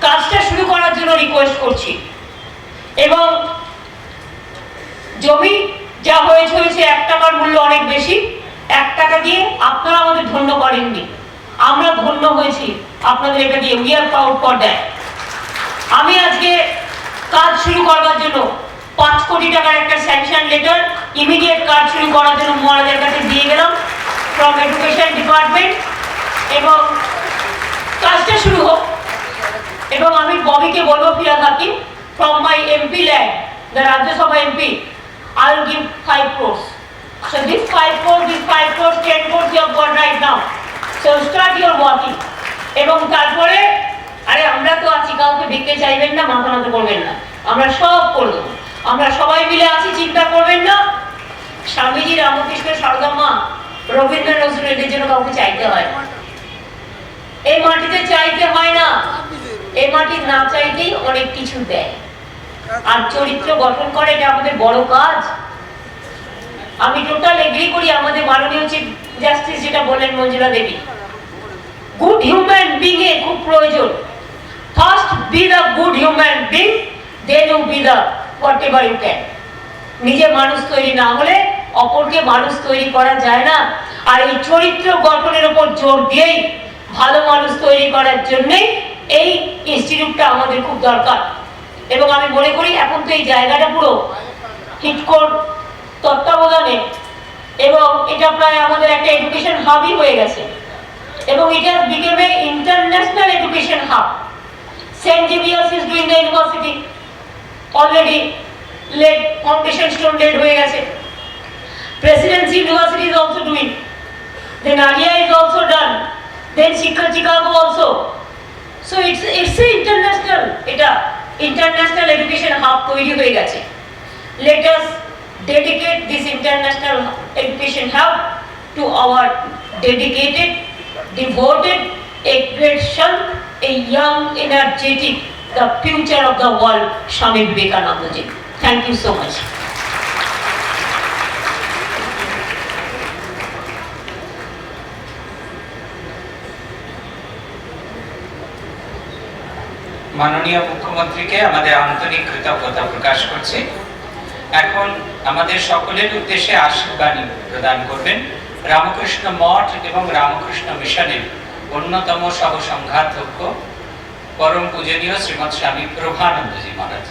কাজটা শুরু করার জন্য রিকোয়েস্ট করছি। এবং জমি যা হয়েছে 1 টাকার মূল্য অনেক বেশি, 1 টাকা দিয়ে আপনারা আমাদের ধন্য করেননি, আমরা ধন্য হয়েছি আপনাদের এটা দিয়ে। We are proud for that. আমি আজকে কাজ শুরু করবার জন্য 5 কোটি টাকার একটা স্যাংশন লেটার ইমিডিয়েট কাজ শুরু করার জন্য মহারাজের কাছে দিয়ে গেলাম ফ্রম এডুকেশন ডিপার্টমেন্ট, এবং কাজটা শুরু হোক। এবং আমি ববিকে বলবো, ফিরাদ হাকিম, from my MP land, the Rajya Sabha MP, I will give 5 crores. So this 5 crores, 10 crores you have got right now. So start your working. এবং তারপরে আরে আমরা তো আছি, কাউকে ভিক্ষে চাইবেন না, মাথা নত করবেন না, আমরা সব করে দেবো, আমরা সবাই মিলে আছি, চিন্তা করবেন না। স্বামীজি, রামকৃষ্ণ, সারদা মা, রবীন্দ্র নজরুল, এদের জন্য কাউকে চাইতে হয় না। এই মাটিতে চাইতে হয় না, এই মাটি না চাইতেই অনেক কিছু দেয়। আর চরিত্র গঠন করে, এটা আমাদের বড় কাজ। আমি টোটাল এগ্রি করি আমাদের মাননীয় চিফ জাস্টিস যেটা বললেন Manjula Devi, good human being এ খুব প্রয়োজন। First be the good human being, then you be the whatever you can. নিজে মানুষ তৈরি না হলে অপরকে মানুষ তৈরি করা যায় না। আর এই চরিত্র গঠনের উপর জোর দিয়েই ভালো মানুষ তৈরি করার জন্যই এই ইনস্টিটিউটটা আমাদের খুব দরকার। এবং আমি মনে করি এখন তো এই জায়গাটা পুরো হিটকোর তত্ত্বাবধানে, এবং এটা প্রায় আমাদের একটা এডুকেশন হাবই হয়ে গেছে, এবং it has become a international education hub. St. Xavier's is doing the university already, laid foundation stone laid হয়ে গেছে। Presidency University is also doing, then Alia is also done, then Chicago also. So it's a international, এটা international education hub তৈরি হয়ে গেছে। Let us dedicate this international education hub to our dedicated, devoted, a great son, a young, energetic, the future of the world, Swami Vivekananda ji. Thank you so much. মাননীয় মুখ্যমন্ত্রীকে আমাদের আন্তরিক কৃতজ্ঞতা প্রকাশ করছি। এখন আমাদের সকলের উদ্দেশ্যে আশীর্বাণী প্রদান করবেন রামকৃষ্ণ মঠ এবং রামকৃষ্ণ মিশনের অন্যতম সহসংঘাধ্যক্ষ পরম পূজনীয় শ্রীমৎ স্বামী প্রভানন্দজি মহারাজ।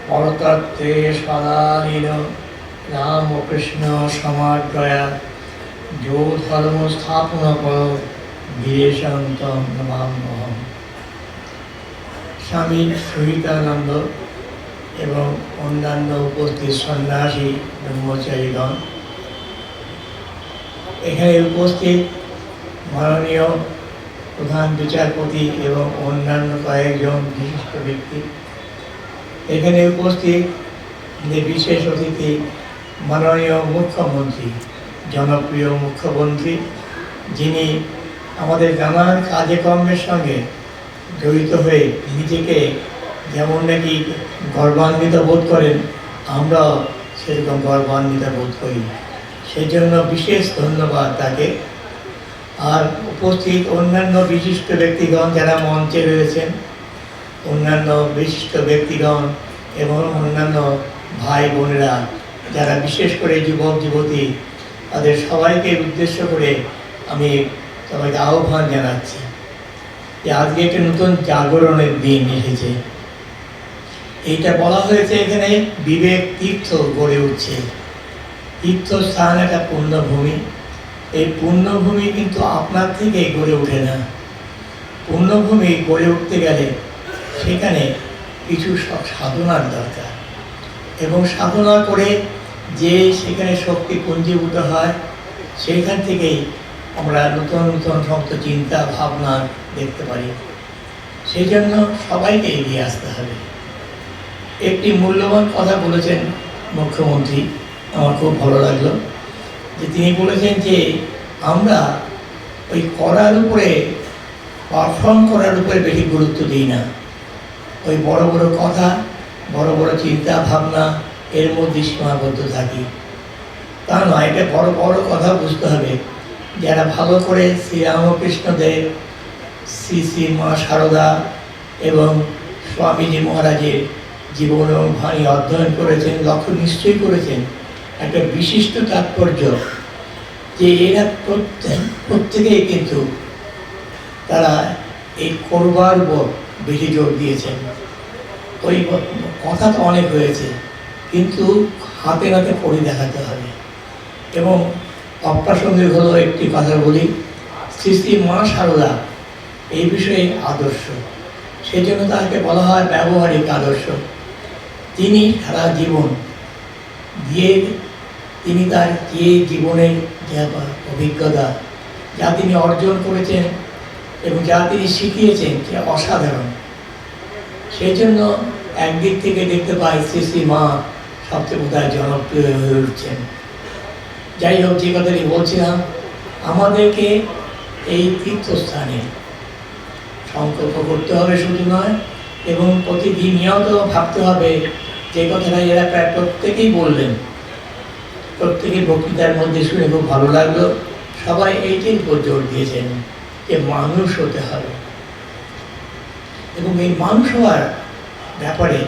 পরতত্ত্বে সদালীন রামকৃষ্ণ সমাগ্রয়া যো ধর্ম স্থাপন কর বীরেশান্তম নমাম্যহম। স্বামী সহিতানন্দ এবং অন্যান্য উপস্থিত সন্ন্যাসী ব্রহ্মচারীগণ, এখানে উপস্থিত মাননীয় প্রধান বিচারপতি এবং অন্যান্য কয়েকজন বিশিষ্ট ব্যক্তি, এখানে উপস্থিত বিশেষ অতিথি মাননীয় মুখ্যমন্ত্রী, জনপ্রিয় মুখ্যমন্ত্রী, যিনি আমাদের নানান কাজে কর্মের সঙ্গে জড়িত হয়ে নিজেকে যেমন নাকি গর্বান্বিত বোধ করেন, আমরাও সেরকম গর্বান্বিত বোধ করি। সেই জন্য বিশেষ ধন্যবাদ তাকে। আর উপস্থিত অন্যান্য বিশিষ্ট ব্যক্তিগণ যারা মঞ্চে রয়েছেন, অন্যান্য বিশিষ্ট ব্যক্তিগণ এবং অন্যান্য ভাই বোনেরা যারা বিশেষ করে যুবক যুবতী, তাদের সবাইকে উদ্দেশ্য করে আমি সবাইকে আহ্বান জানাচ্ছি যে আজকে একটা নতুন জাগরণের দিন এসেছে। এইটা বলা হয়েছে এখানে বিবেক তীর্থ গড়ে উঠছে। তীর্থস্থান একটা পুণ্যভূমি। এই পুণ্যভূমি কিন্তু আপনার থেকে গড়ে ওঠে না। পুণ্যভূমি গড়ে উঠতে গেলে সেখানে কিছু সাধনার দরকার, এবং সাধনা করে যে সেখানে শক্তি পুঞ্জীভূত হয়, সেইখান থেকেই আমরা নতুন নতুন সমস্ত চিন্তা ভাবনা দেখতে পারি। সেই জন্য সবাইকে এগিয়ে আসতে হবে। একটি মূল্যবান কথা বলেছেন মুখ্যমন্ত্রী, আমার খুব ভালো লাগলো, যে তিনি বলেছেন যে আমরা ওই করার উপরে, পারফর্ম করার উপরে বেশি গুরুত্ব দিই না। ওই বড় বড় কথা, বড় বড় চিন্তা ভাবনা এর মধ্যে সীমাবদ্ধ থাকি, তা নয়। এটা বড় বড় কথা বুঝতে হবে। যারা ভালো করে শ্রীরামকৃষ্ণদেব, শ্রী শ্রী মা সারদা এবং স্বামীজি মহারাজের জীবন এবং বাণী অধ্যয়ন করেছেন, লক্ষ্য নিশ্চয়ই করেছেন একটা বিশিষ্ট তাৎপর্য, যে এরা প্রত্যেকেই কিন্তু তারা এই করবার উপর বেশি জোর দিয়েছেন। ওই কথা তো অনেক হয়েছে, কিন্তু হাতে নাতে করে দেখাতে হবে। এবং অপ্রাসঙ্গিক হলো একটি কথা বলি, শ্রী শ্রী মা সারদা এই বিষয়ে আদর্শ, সেই জন্য তাকে বলা হয় ব্যবহারিক আদর্শ। তিনি সারা জীবন দিয়ে তিনি তার যে জীবনের যে অভিজ্ঞতা যা তিনি অর্জন করেছেন এবং যা তিনি শিখিয়েছেন সে অসাধারণ। সেই জন্য একদিক থেকে দেখতে পাই শ্রী শ্রী মা সবচেয়ে বোধহয় জনপ্রিয় হয়ে উঠছেন। যাই হোক, যে কথাটি বলছিলাম, আমাদেরকে এই তীর্থস্থানে সংকল্প করতে হবে শুধু নয়, এবং প্রতিনিয়ত ভাবতে হবে যে কথাটা এরা প্রায় প্রত্যেকেই বললেন, প্রত্যেকের বক্তৃতার মধ্যে শুনে খুব ভালো লাগলো। সবাই এইটির উপর জোর দিয়েছেন যে মানুষ হতে হবে, এবং এই মানুষ হওয়ার ব্যাপারে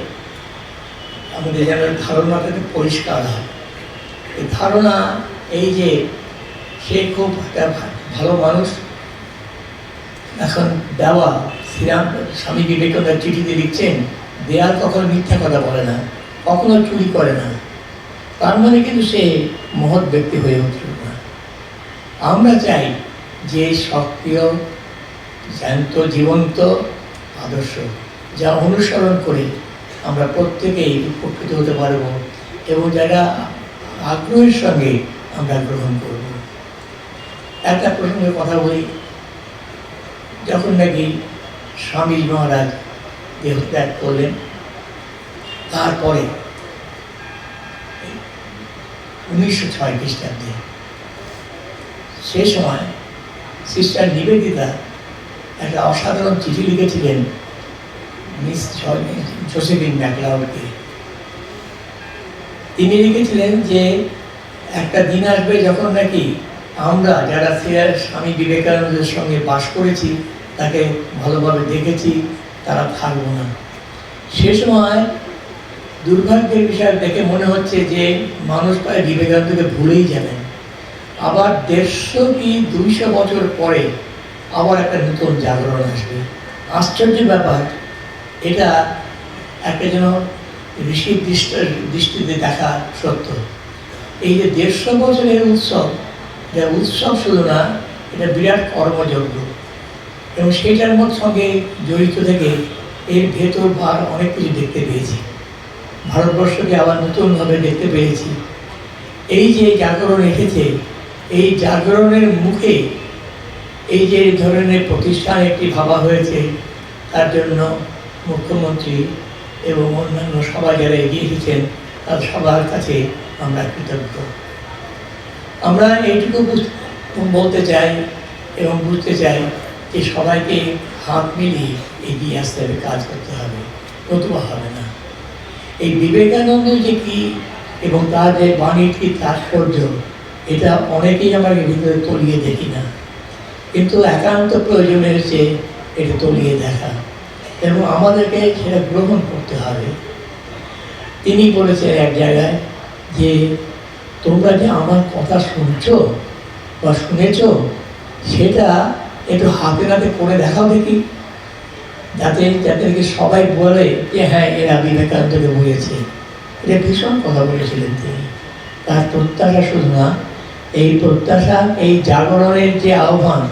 আমাদের যেন ধারণাটা পরিষ্কার হয়। এই ধারণা এই যে সে খুব একটা ভালো মানুষ, এখন দেওয়া শ্রীরাম স্বামী বিবেকানন্দ চিঠিতে লিখছেন, দেয়াল কখনো মিথ্যা কথা বলে না, কখনো চুরি করে না, তার মানে কিন্তু সে মহৎ ব্যক্তি হয়ে উঠল না। আমরা চাই যে সক্রিয় জ্যান্ত জীবন্ত আদর্শ যা অনুসরণ করে আমরা প্রত্যেকেই উপকৃত হতে পারব, এবং যারা আগ্রহের সঙ্গে আমরা গ্রহণ করব। একটা প্রসঙ্গে কথা বলি, যখন নাকি স্বামী মহারাজ দেহত্যাগ করলেন, তারপরে 1906 খ্রিস্টাব্দে, সে সময় সিস্টার নিবেদিতা একটা অসাধারণ চিঠি লিখেছিলেন মিস জোসেফিন ম্যাকলাউডকে। তিনি লিখেছিলেন যে একটা দিন আসবে যখন নাকি আমরা যারা স্বামী বিবেকানন্দের সঙ্গে বাস করেছি, তাকে ভালোভাবে দেখেছি, তারা থাকবো না। সে সময় দুর্ভাগ্যের বিষয় দেখে মনে হচ্ছে যে মানুষ প্রায় বিবেকানন্দকে ভুলেই যাবেন। আবার 150 কি 200 বছর পরে আবার একটা নতুন জাগরণ আসবে। আশ্চর্যের ব্যাপার, এটা একটা যেন ঋষির দৃষ্টিতে দেখা সত্য। এই যে 150 বছরের উৎসব, এটা উৎসব শুধু না, এটা বিরাট কর্মযজ্ঞ, এবং সেটার সঙ্গে জড়িত থেকে এর ভেতর ভার অনেক কিছু দেখতে পেয়েছি। ভারতবর্ষকে আবার নতুনভাবে দেখতে পেয়েছি। এই যে জাগরণ এসেছে, এই জাগরণের মুখে এই যে ধরনের প্রতিষ্ঠান একটি ভাবা হয়েছে, তার জন্য মুখ্যমন্ত্রী এবং অন্যান্য সবাই যারা এগিয়ে এসেছেন তার সবার কাছে আমরা কৃতজ্ঞ। আমরা এইটুকু বলতে চাই এবং বুঝতে চাই যে সবাইকে হাত মিলিয়ে এগিয়ে আসতে হবে, কাজ করতে হবে, নতুবা হবে না। এই বিবেকানন্দ যে কী এবং তার যে বাণীর কী তাৎপর্য, এটা অনেকেই আমার ভিতরে তলিয়ে দেখি না, কিন্তু একান্ত প্রয়োজন হয়েছে এটা তলিয়ে দেখা, এবং আমাদেরকে সেটা গ্রহণ করতে হবে। তিনি বলেছেন এক জায়গায় যে তোমরা যে আমার কথা শুনছো বা শুনেছ, সেটা একটু হাতে নাতে করে দেখাও দেখি, যাদেরকে সবাই বলে যে হ্যাঁ এরা বিবেকানন্দকে বুঝেছে। এটা ভীষণ কথা বলেছিলেন তিনি। তার প্রত্যাশা শুধু না, এই প্রত্যাশা, এই জাগরণের যে আহ্বান,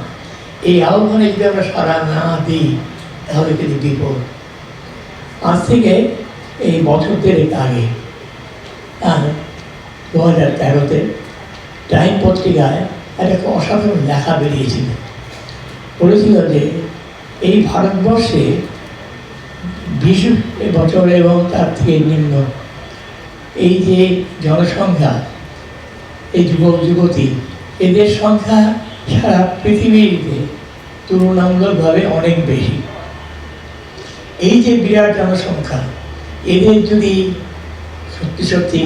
এই আহ্বানে যদি আমরা সাড়া না দিই তাহলে কিন্তু বিপদ। আজ থেকে এই বছর দেড়েক আগে 2013-তে টাইম পত্রিকায় একটা অসাধারণ লেখা বেরিয়েছিল। বলেছিল যে এই ভারতবর্ষে 20 বছর এবং তার থেকে নিম্ন এই যে জনসংখ্যা, এই যুবক যুবতী, এদের সংখ্যা সারা পৃথিবীতে তুলনামূলকভাবে অনেক বেশি। এই যে বিরাট জনসংখ্যা, এদের যদি সত্যি সত্যি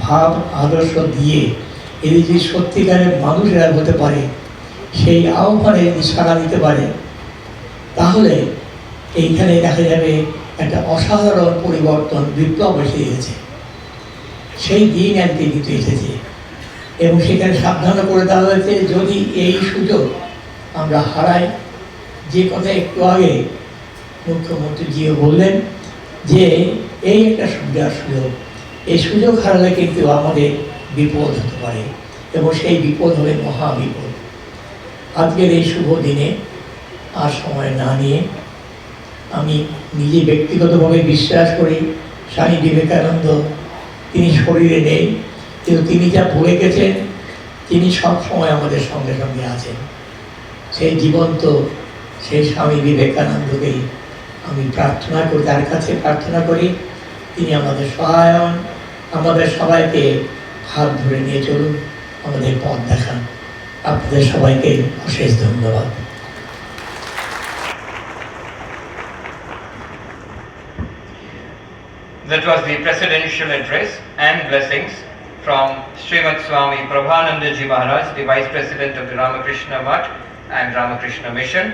ভাব আদর্শ দিয়ে এদের যদি সত্যিকারের মানুষেরা হতে পারে, সেই আহ্বানে যদি সাড়া দিতে পারে, তাহলে এইখানে দেখা যাবে একটা অসাধারণ পরিবর্তন, বিপ্লব এসে গেছে। সেই দিন একদিন কিন্তু এসেছে, এবং সেখানে সাবধান করে দেওয়া হয়েছে যদি এই সুযোগ আমরা হারাই, যে কথা একটু আগে মুখ্যমন্ত্রীজিও বললেন যে এই একটা সুবিধার সুযোগ, এই সুযোগ হারালে কিন্তু আমাদের বিপদ হতে পারে। এবং সেই বিপদ হবে মহা বিপদ। আজকের এই শুভ দিনে আর সময় না নিয়ে আমি নিজে ব্যক্তিগতভাবে বিশ্বাস করি স্বামী বিবেকানন্দ তিনি শরীরে নেই, কিন্তু তিনি যা বলে গেছেন তিনি সব সময় আমাদের সঙ্গে সঙ্গে আছেন। সেই জীবন্ত সেই স্বামী বিবেকানন্দকেই আমি প্রার্থনা করি, তার কাছে প্রার্থনা করি তিনি আমাদের সহায় হন, আমাদের সবাইকে হাত ধরে নিয়ে চলুন, আমাদের পথ দেখান। আপনাদের সবাইকে অশেষ ধন্যবাদ। That was the presidential address and blessings from Srimad Swami Prabhananda Ji Maharaj, the Vice President of the Ramakrishna Math and Ramakrishna Mission.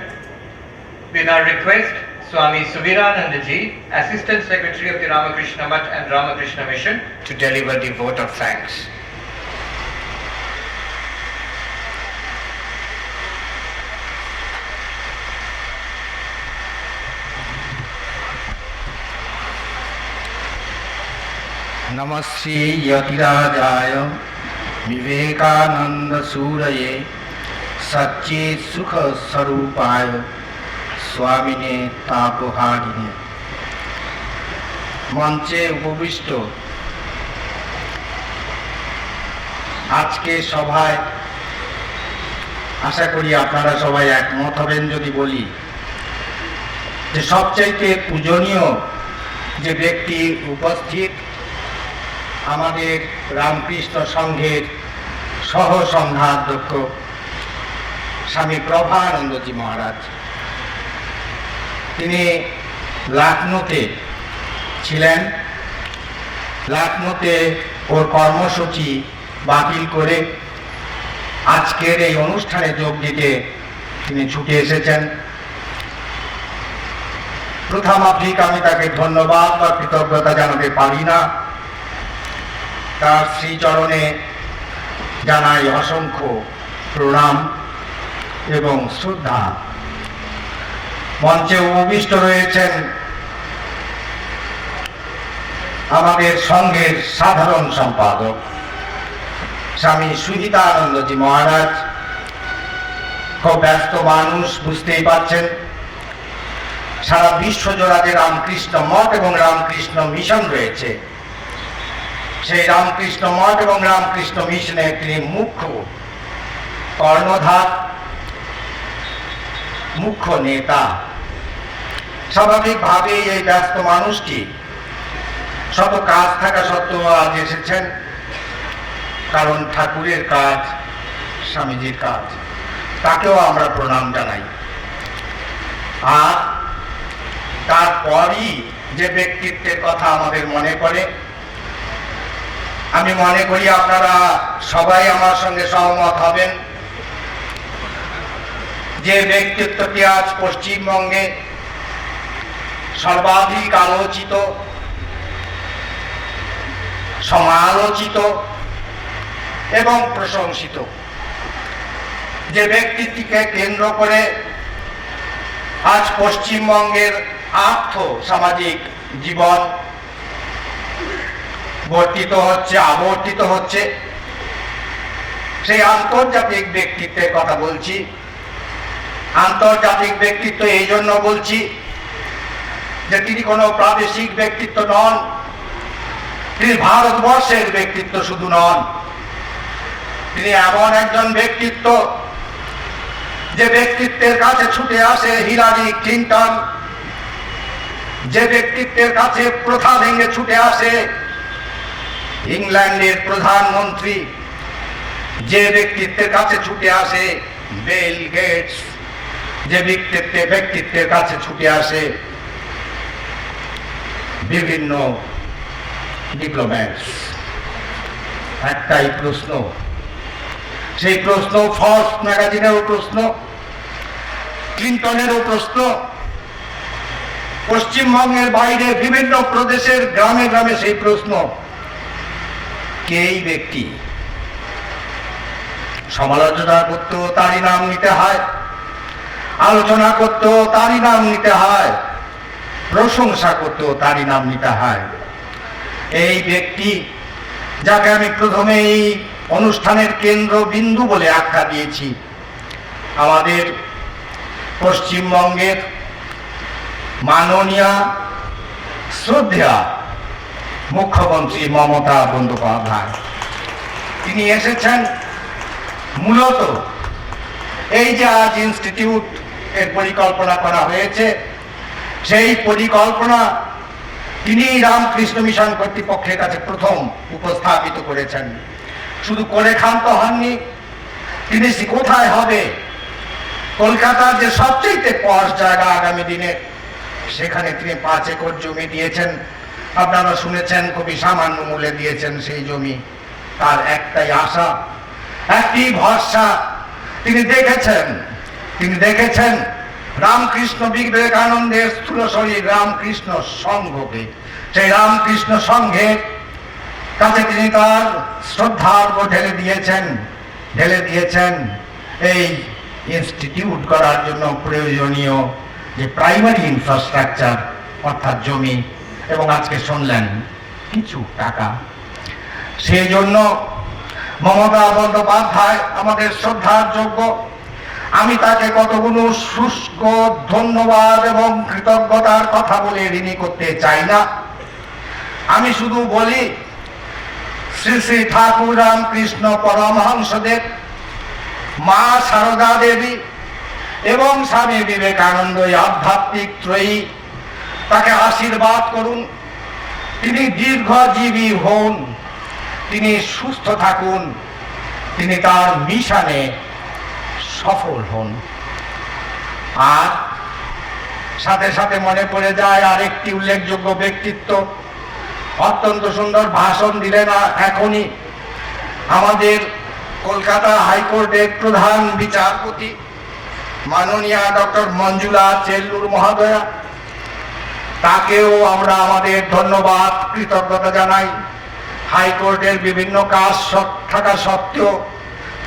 We now request Swami Suvirananda Ji, Assistant Secretary of the Ramakrishna Math and Ramakrishna Mission, to deliver the vote of thanks. नमस्ते यतिराजाय विवेकानंद सूरये सच्चे सुख स्वरूपाय स्वामिने तापहारिणे। मंचे उपविष्ट আজকে সভায় আশা করি আপনারা সবাই একমত হবেন যদি বলি যে সবচাইতে পূজনীয় যে ব্যক্তি উপস্থিত আমাদের রামকৃষ্ণ সংঘের সহ সংঘাধ্যক্ষ স্বামী প্রভানন্দজি মহারাজ। তিনি লখনৌতে ছিলেন, লখনৌতে ওর কর্মসূচি বাতিল করে আজকের এই অনুষ্ঠানে যোগ দিতে তিনি ছুটে এসেছেন। প্রথমাফিক আমি তাকে ধন্যবাদ বা কৃতজ্ঞতা জানাতে পারি না, তার শ্রীচরণে জানাই অসংখ্য প্রণাম এবং শ্রদ্ধা। মঞ্চে উপবিষ্ট রয়েছেন আমাদের সংঘের সাধারণ সম্পাদক স্বামী সুহিতানন্দজি মহারাজ। খুব ব্যস্ত মানুষ, বুঝতেই পারছেন। সারা বিশ্ব জোড়া যে রামকৃষ্ণ মঠ এবং রামকৃষ্ণ মিশন রয়েছে, সেই রামকৃষ্ণ মঠ এবং রামকৃষ্ণ মিশনের তিনি মুখ্য কর্ণধার, মুখ্য নেতা। স্বাভাবিকভাবেই এই ব্যস্ত মানুষটি শত কাজ থাকা সত্ত্বেও আজ এসেছেন, কারণ ঠাকুরের কাজ, স্বামীজির কাজ, তাকেও আমরা প্রণাম জানাই। আর তারপরই যে ব্যক্তিত্বের কথা আমাদের মনে পড়ে, আমি মনে করি আপনারা সবাই আমার সঙ্গে সহমত হবেন যে ব্যক্তিত্বটি আজ পশ্চিমবঙ্গে সর্বাধিক আলোচিত, সমালোচিত এবং প্রশংসিত, যে ব্যক্তিটিকে কেন্দ্র করে আজ পশ্চিমবঙ্গের আর্থ সামাজিক জীবন বর্তিত হচ্ছে, আবর্তিত হচ্ছে, সেই আন্তর্জাতিক ব্যক্তিত্বের কথা বলছি। আন্তর্জাতিক ব্যক্তিত্ব এই জন্য বলছি যে তিনি কোনো প্রাদেশিক ব্যক্তিত্ব নন, তিনি ভারতবর্ষের ব্যক্তিত্ব শুধু নন, তিনি এমন একজন ব্যক্তিত্ব যে ব্যক্তিত্বের কাছে ছুটে আসে হিলারি ক্লিন্টন, যে ব্যক্তিত্বের কাছে প্রথা ভেঙে ছুটে আসে ইংল্যান্ডের প্রধানমন্ত্রী, যে ব্যক্তিত্বের কাছে ছুটে আসে বিল গেটস, যে ব্যক্তিত্বের কাছে ছুটে আসে বিভিন্ন ডিপ্লোম্যাটস। একটাই প্রশ্ন, সেই প্রশ্ন ফার্স্ট ম্যাগাজিনেরও প্রশ্ন, ক্লিন্টনেরও প্রশ্ন, পশ্চিমবঙ্গের বাইরে বিভিন্ন প্রদেশের গ্রামে গ্রামে সেই প্রশ্ন, কে এই ব্যক্তি? সমালোচনা করতেও তারই নাম নিতে হয়, আলোচনা করতেও তারই নাম নিতে হয়, প্রশংসা করতেও তারই নাম নিতে হয়। এই ব্যক্তি যাকে আমি প্রথমেই অনুষ্ঠানের কেন্দ্রবিন্দু বলে আখ্যা দিয়েছি আমাদের পশ্চিমবঙ্গের মাননীয় শ্রদ্ধেয়া মুখ্যমন্ত্রী মমতা বন্দ্যোপাধ্যায়। তিনি এসেছেন মূলত এই যে আজ ইনস্টিটিউট এর পরিকল্পনা করা হয়েছে, সেই পরিকল্পনা তিনি রামকৃষ্ণ মিশন কর্তৃপক্ষের কাছে প্রথম উপস্থাপিত করেছেন। শুধু করে ক্ষান্ত হননি, তিনি কোথায় হবে, কলকাতার যে সবচেয়ে পশ জায়গা আগামী দিনে, সেখানে তিনি 5 একর জমি দিয়েছেন। আপনারা শুনেছেন খুবই সামান্য মূল্যে দিয়েছেন সেই জমি। তার একটাই আশা, একটি ভরসা, তিনি দেখেছেন রামকৃষ্ণ বিবেকানন্দের স্থূল শরীর রামকৃষ্ণ সংঘকে, সেই রামকৃষ্ণ সংঘের কাছে তিনি তার শ্রদ্ধার্ঘ্য ঢেলে দিয়েছেন এই ইনস্টিটিউট করার জন্য প্রয়োজনীয় যে প্রাইমারি ইনফ্রাস্ট্রাকচার অর্থাৎ জমি, এবং আজকে শুনলেন কিছু টাকা। সেই জন্য মমতা বন্দ্যোপাধ্যায় আমাদের শ্রদ্ধার যোগ্য। আমি তাকে কতগুলো শুষ্ক ধন্যবাদ এবং কৃতজ্ঞতার কথা বলে ঋণী করতে চাই না। আমি শুধু বলি, শ্রী শ্রী ঠাকুর রামকৃষ্ণ পরমহংসদেব, মা সারদা দেবী এবং স্বামী বিবেকানন্দ এই আধ্যাত্মিক ত্রয়ী তাকে আশীর্বাদ করুন। তিনি দীর্ঘজীবী হন, তিনি সুস্থ থাকুন, তিনি তার মিশনে সফল হন। আর সাথে সাথে মনে পড়ে যায় আরেকটি উল্লেখযোগ্য ব্যক্তিত্ব, অত্যন্ত সুন্দর ভাষণ দিলেন এখনই আমাদের কলকাতা হাইকোর্টের প্রধান বিচারপতি মাননীয়া ডক্টর মঞ্জুলা চেল্লুর মহোদয়া। তাকেও আমরা আমাদের ধন্যবাদ কৃতজ্ঞতা জানাই। হাইকোর্টের বিভিন্ন কাজ থাকা সত্ত্বেও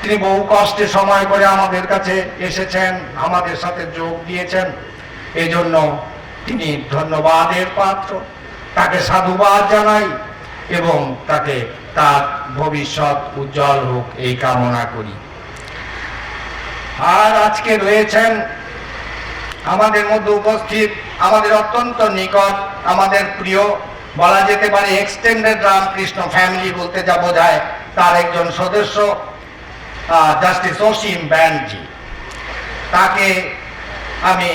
তিনি বহু কষ্টে সময় করে আমাদের কাছে এসেছেন, আমাদের সাথে যোগ দিয়েছেন। এই জন্য তিনি ধন্যবাদের পাত্র। তাকে সাধুবাদ জানাই এবং তাকে তার ভবিষ্যৎ উজ্জ্বল হোক এই কামনা করি। আর আজকে রয়েছেন আমাদের মধ্যে উপস্থিত, আমাদের অত্যন্ত নিকট, আমাদের প্রিয়, বলা যেতে পারে এক্সটেন্ডেড রামকৃষ্ণ ফ্যামিলি বলতে যা বোঝায় তার একজন সদস্য, জাস্টিস অসীম ব্যানার্জি। তাকে আমি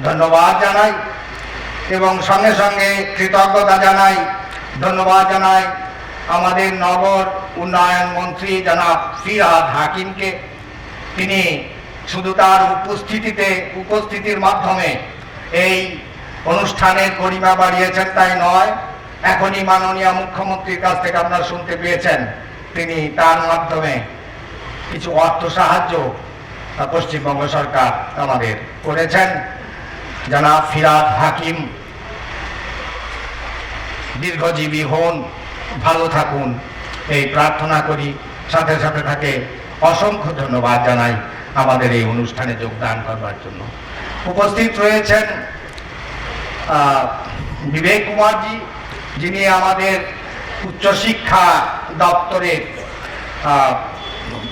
ধন্যবাদ জানাই এবং সঙ্গে সঙ্গে কৃতজ্ঞতা জানাই, ধন্যবাদ জানাই আমাদের নগর উন্নয়ন মন্ত্রী জনাব ফিরহাদ হাকিমকে। তিনি শুধু তার উপস্থিতির মাধ্যমে এই অনুষ্ঠানের গরিমা বাড়িয়েছেন তাই নয়, এখনই মাননীয় মুখ্যমন্ত্রীর কাছ থেকে আপনারা শুনতে পেয়েছেন তিনি তার মাধ্যমে কিছু অর্থ সাহায্য পশ্চিমবঙ্গ সরকার আমাদের করেছেন। জনাব ফিরহাদ হাকিম দীর্ঘজীবী হন, ভালো থাকুন এই প্রার্থনা করি। সাথে সাথে তাকে অসংখ্য ধন্যবাদ জানাই আমাদের এই অনুষ্ঠানে যোগদান করবার জন্য। উপস্থিত রয়েছেন বিবেক কুমারজি, যিনি আমাদের উচ্চশিক্ষা দপ্তরের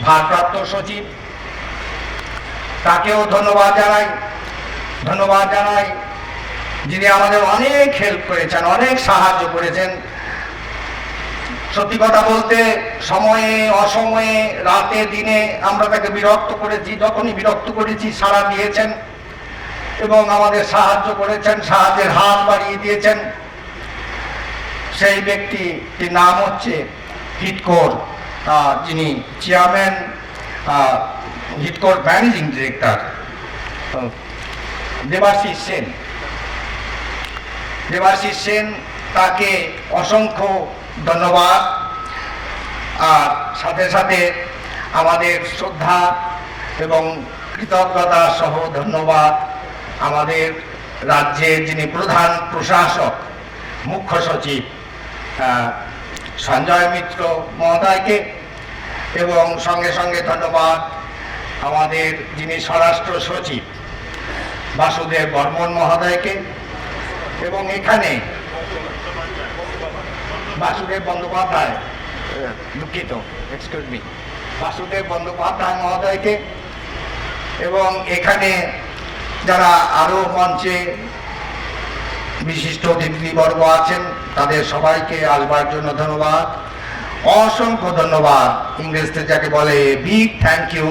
ভারপ্রাপ্ত সচিব। তাকেও ধন্যবাদ জানাই, যিনি আমাদের অনেক হেল্প করেছেন, অনেক সাহায্য করেছেন। সত্যি কথা বলতে সময়ে অসময়ে, রাতে দিনে আমরা তাকে বিরক্ত করেছি, যখনই বিরক্ত করেছি সাড়া দিয়েছেন এবং আমাদের সাহায্য করেছেন, সাহায্যের হাত বাড়িয়ে দিয়েছেন। সেই ব্যক্তিটির নাম হচ্ছে হিডকোর, যিনি চেয়ারম্যান, হিডকোর ম্যানেজিং ডিরেক্টর দেবাশিস সেন। তাকে অসংখ্য ধন্যবাদ। আর সাথে সাথে আমাদের শ্রদ্ধা এবং কৃতজ্ঞতা সহ ধন্যবাদ আমাদের রাজ্যের যিনি প্রধান প্রশাসক, মুখ্য সচিব সঞ্জয় মিত্র মহোদয়কে, এবং সঙ্গে সঙ্গে ধন্যবাদ আমাদের যিনি স্বরাষ্ট্র সচিব বাসুদেব বর্মন মহোদয়কে, এবং এখানে বাসুদেব বন্দ্যোপাধ্যায় দুঃখিত, এক্সকিউজ মি, বাসুদেব বন্দ্যোপাধ্যায় মহোদয়কে এবং এখানে যারা আরো মঞ্চে বিশিষ্ট অতিথিবর্গ আছেন তাদের সবাইকে আসবার জন্য ধন্যবাদ, অসংখ্য ধন্যবাদ। ইংরেজিতে যাকে বলে big thank you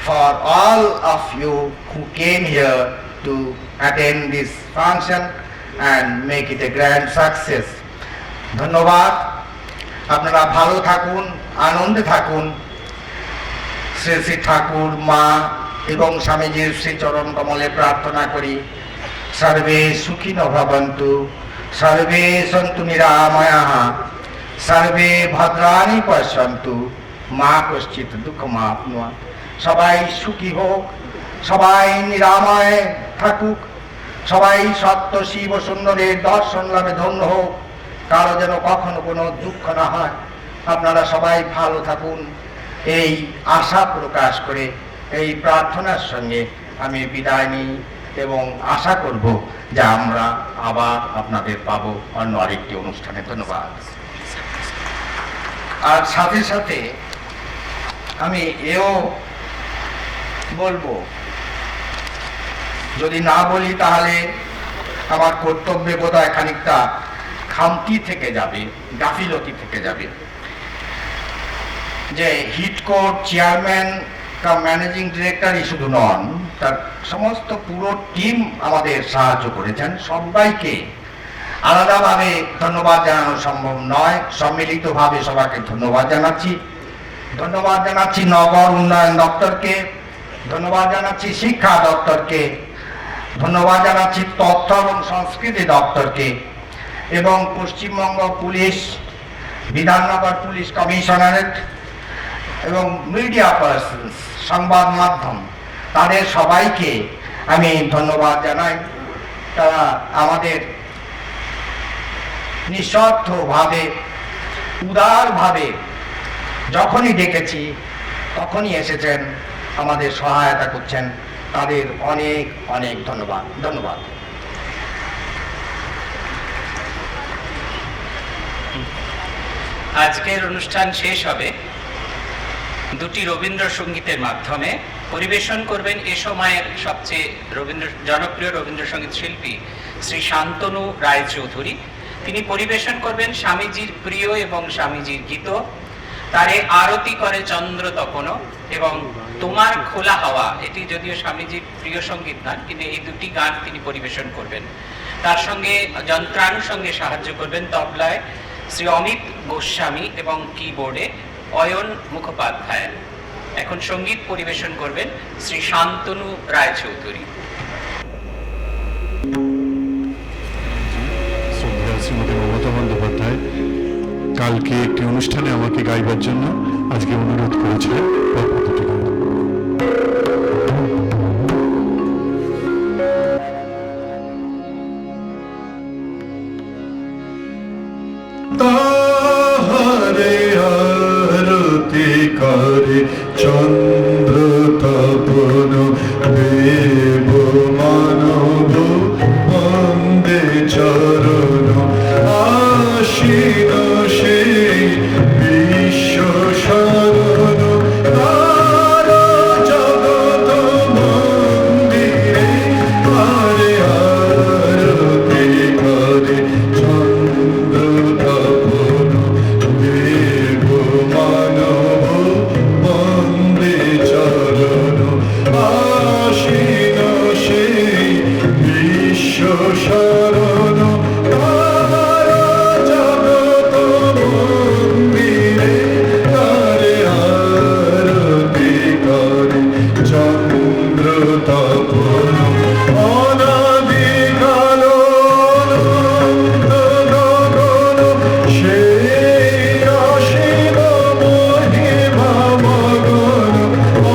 for all of you who came here to attend this function and make it a grand success. ধন্যবাদ। আপনারা ভালো থাকুন, আনন্দে থাকুন। শ্রী শ্রী ঠাকুর, মা এবং স্বামীজির শ্রীচরণ কমলে প্রার্থনা করি, সর্বে সুখিনো ভবন্তু, সর্বে সন্তু নিরাময়াঃ, সর্বে ভদ্রাণি পশ্যন্তু, মা কশ্চিৎ দুঃখমাপ্নুয়াৎ। সবাই সুখী হোক, সবাই নিরাময় থাকুক, সবাই সত্য শিব সুন্দরের দর্শন লাভে ধন্য হোক, কারো যেন কখনো কোনো দুঃখ না হয়। আপনারা সবাই ভালো থাকুন, এই আশা প্রকাশ করে এই প্রার্থনার সঙ্গে আমি বিদায় নিই এবং আশা করব যে আমরা আবার আপনাদের পাবো অন্য আরেকটি অনুষ্ঠানে। ধন্যবাদ। আর সাথে সাথে আমি এও বলবো, যদি না বলি তাহলে আমার কর্তব্যে বোধহয় খানিকটা খামতি থেকে যাবে, গাফিলতি থেকে যাবে, যে হিটকোর চেয়ারম্যান কাম ম্যানেজিং ডিরেক্টরই শুধু নন, তার সমস্ত পুরো টিম আমাদের সাহায্য করেছেন। সবাইকে আলাদাভাবে ধন্যবাদ জানানো সম্ভব নয়, সম্মিলিতভাবে সবাইকে ধন্যবাদ জানাচ্ছি। ধন্যবাদ জানাচ্ছি নগর উন্নয়ন দপ্তরকে, ধন্যবাদ জানাচ্ছি শিক্ষা দপ্তরকে, ধন্যবাদ জানাচ্ছি তথ্য এবং সংস্কৃতি দপ্তরকে এবং Paschimbanga police, Bidhannagar police commissionerate এবং মিডিয়া পার্সনস, সংবাদ মাধ্যম, তাদের সবাইকে আমি ধন্যবাদ জানাই। তারা আমাদের নিঃস্বার্থভাবে, উদারভাবে যখনই ডেকেছি তখনই এসেছেন, আমাদের সহায়তা করছেন। তাদের অনেক অনেক ধন্যবাদ। ধন্যবাদ। আজকের অনুষ্ঠান শেষ হবে দুটি রবীন্দ্রসঙ্গীতের মাধ্যমে। পরিবেশন করবেন এ সময়ের সবচেয়ে জনপ্রিয় রবীন্দ্রসঙ্গীত শিল্পী শ্রী শান্তনু রায়চৌধুরী। তিনি পরিবেশন করবেন স্বামীজির প্রিয় এবং স্বামীজির গীত, তারে আরতি করে চন্দ্র তপন এবং তোমার খোলা হাওয়া। এটি যদিও স্বামীজির প্রিয় সঙ্গীত নয়, কিন্তু এই দুটি গান তিনি পরিবেশন করবেন। তার সঙ্গে যন্ত্রানুষঙ্গে সাহায্য করবেন তবলায় শ্রী অমিত গোস্বামী এবং কিবোর্ডে অয়ন মুখোপাধ্যায়। এখন সঙ্গীত পরিবেশন করবেন শ্রী শান্তনু রায়চৌধুরী। শ্রীমতী মমতা বন্দ্যোপাধ্যায় কালকে একটি অনুষ্ঠানে আমাকে গাইবার জন্য আজকে অনুরোধ করেছে। তাহারে আরতি করে চন্দ্র তপন দেব মানব বন্দে চরণ আশীন সেই বিশ্ব শরণ তার জগৎ মন্দিরে তারে আরতি করে চন্দ্র তপন দেব মানব বন্দে চরণ আশীন সেই বিশ্ব শরণ তার জগৎ মন্দিরে তারে আরতি করে চন্দ্র তপন অনাদিকাল অনন্ত গগন সেই অসীম মহিমা মগন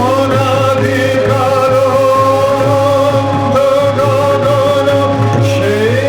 অনাদিকাল অনন্ত গগন সেই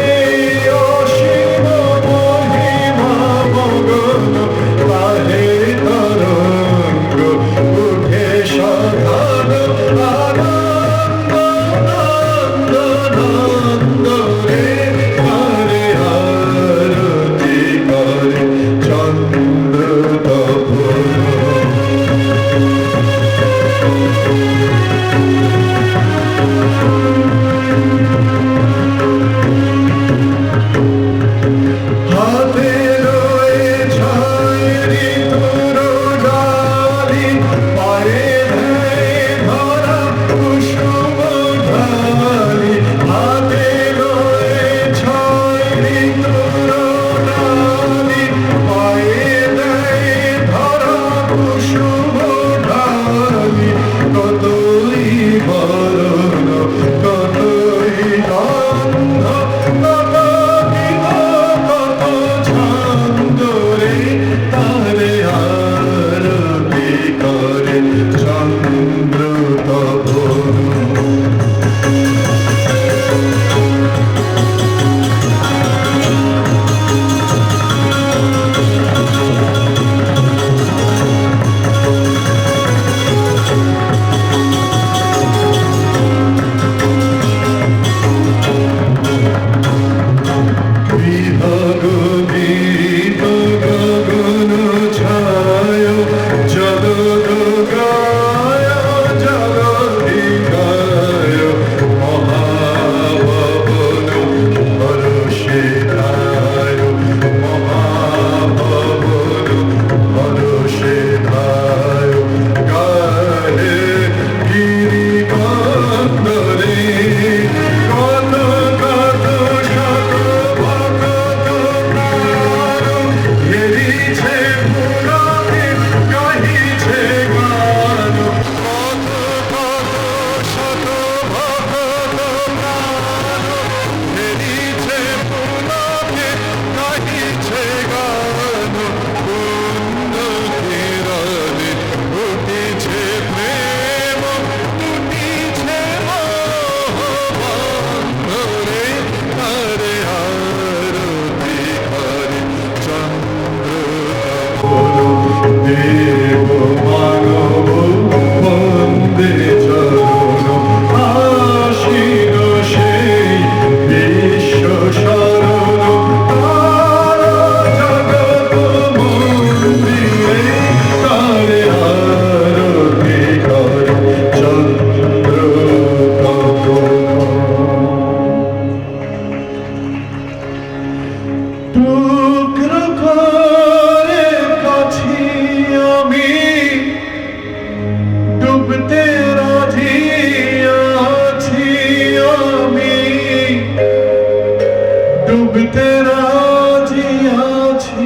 ডুবতে রাজি আছি।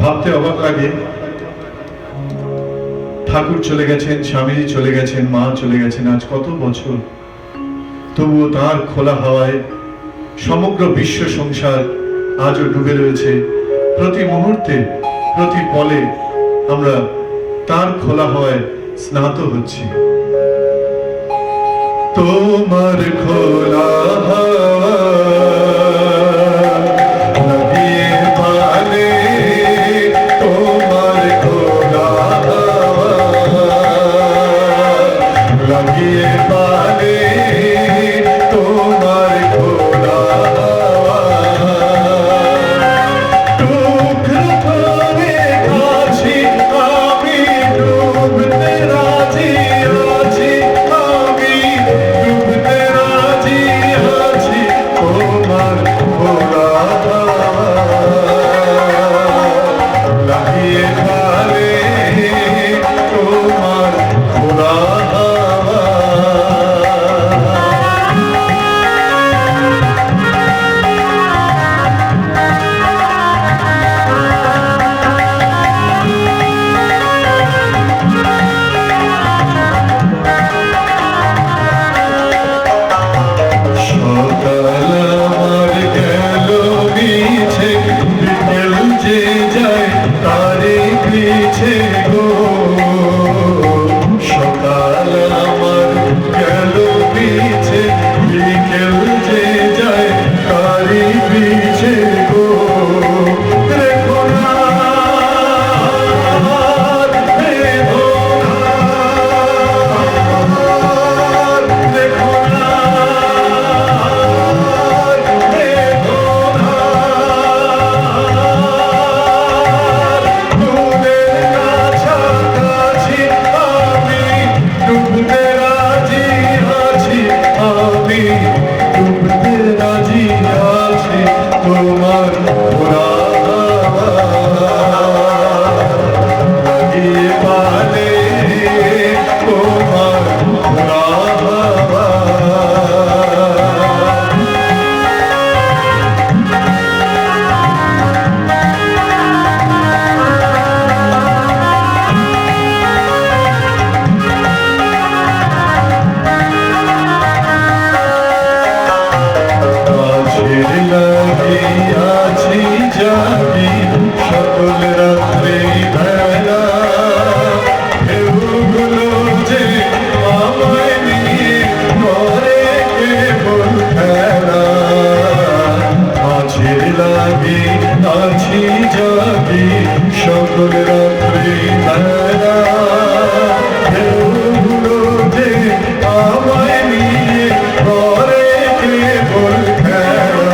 ভাবতে অবাক লাগে, ঠাকুর চলে গেছেন, স্বামীজি চলে গেছেন, মা চলে গেছেন, আজ কত বছর, তবুও তার খোলা হাওয়ায় সমগ্র বিশ্ব সংসার আজও ডুবে রয়েছে। প্রতি মুহূর্তে, প্রতি পলে আমরা তার খোলা হাওয়ায় স্নাত হচ্ছি। তোমার খোলা হাওয়া লাগিয়ে পালে, তোমার খোলা হাওয়া লাগিয়ে পালে, তোমার খোলা হাওয়া টুকরো করে কাছি আমি, ডুবতে রাজি আছি আমি, ডুবতে রাজি আছি, তোমার খোলা হাওয়া লাগিয়ে পালে, তোমার খোলা হাওয়া। সকাল আমার গেল মিছে, বিকেল যে যায় তারে পিছে গো। সকাল আমার গেল মিছে, বিকেল যে যায় তারে পিছে গো। রেখো না রেখো না, রেখো না তোমার খোলা হাওয়া লাগিয়ে পালে, তোমার খোলা হাওয়া। কাছের লাগিয়াছি জাগি সকল রাত্রে বেলা, ঢেউগুলো যে আমায় নিয়ে করে কেবল খেলা। মাঝের লাগিয়াছি জাগি সকল রাত্রে বেলা, ঢেউগুলো যে আমায় নিয়ে করে কেবল খেলা।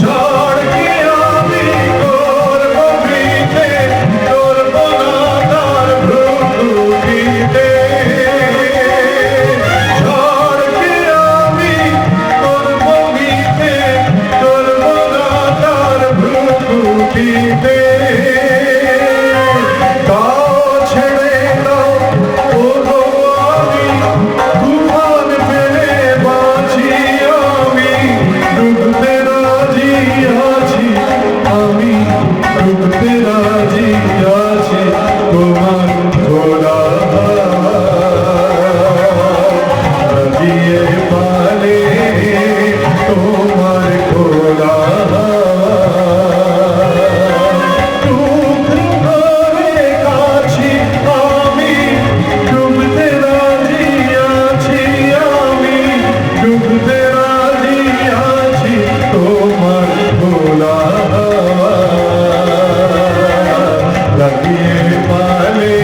ঝড়কে আমি করব বৃথে, করব না তার ভ্রুকুটিতে। ঝড়কে আমি করব বৃথে, করব না তার ভ্রুকুটিতে। তাও ছেড়ে দাও ওগো আমি, তুফান পেলে বাঁচি আমি, ডুবতে রাজি আছি আমি, ডুবতে রাজি আছি, তোমার খোলা হাওয়া লাগিয়ে পালে, তোমার খোলা হাওয়া। টুকরো করে কাছি আমি, ডুবতে রাজি আছি আমি, ডুবতে রাজি আছি, তোমার খোলা হাওয়া লাগিয়ে পালে,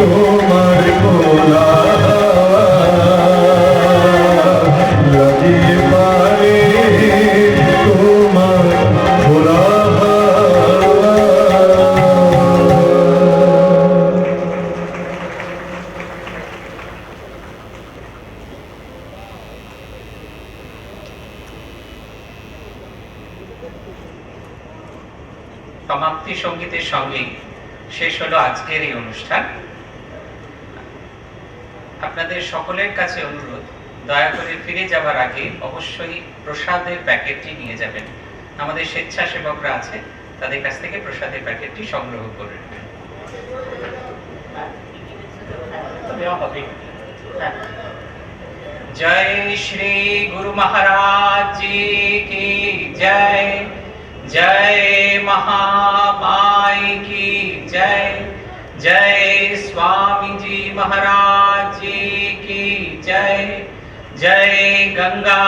তোমার খোলা হাওয়া লাগিয়ে পালে, তোমার খোলা হাওয়া। সমাপ্তি সঙ্গীতের সঙ্গে শেষ হলো আজকের এই অনুষ্ঠান। আপনাদের সকলের কাছে অনুরোধ, দয়া করে ফিরে যাওয়ার আগে অবশ্যই প্রসাদের প্যাকেটটি নিয়ে যাবেন। আমাদের স্বেচ্ছাসেবকরা আছে, তাদের কাছ থেকে প্রসাদের প্যাকেটটি সংগ্রহ করে নেবেন। जय श्री गुरु महाराज जी की जय। जय महामाई की जय। जय स्वामी जी महाराज जी की जय। जय गंगा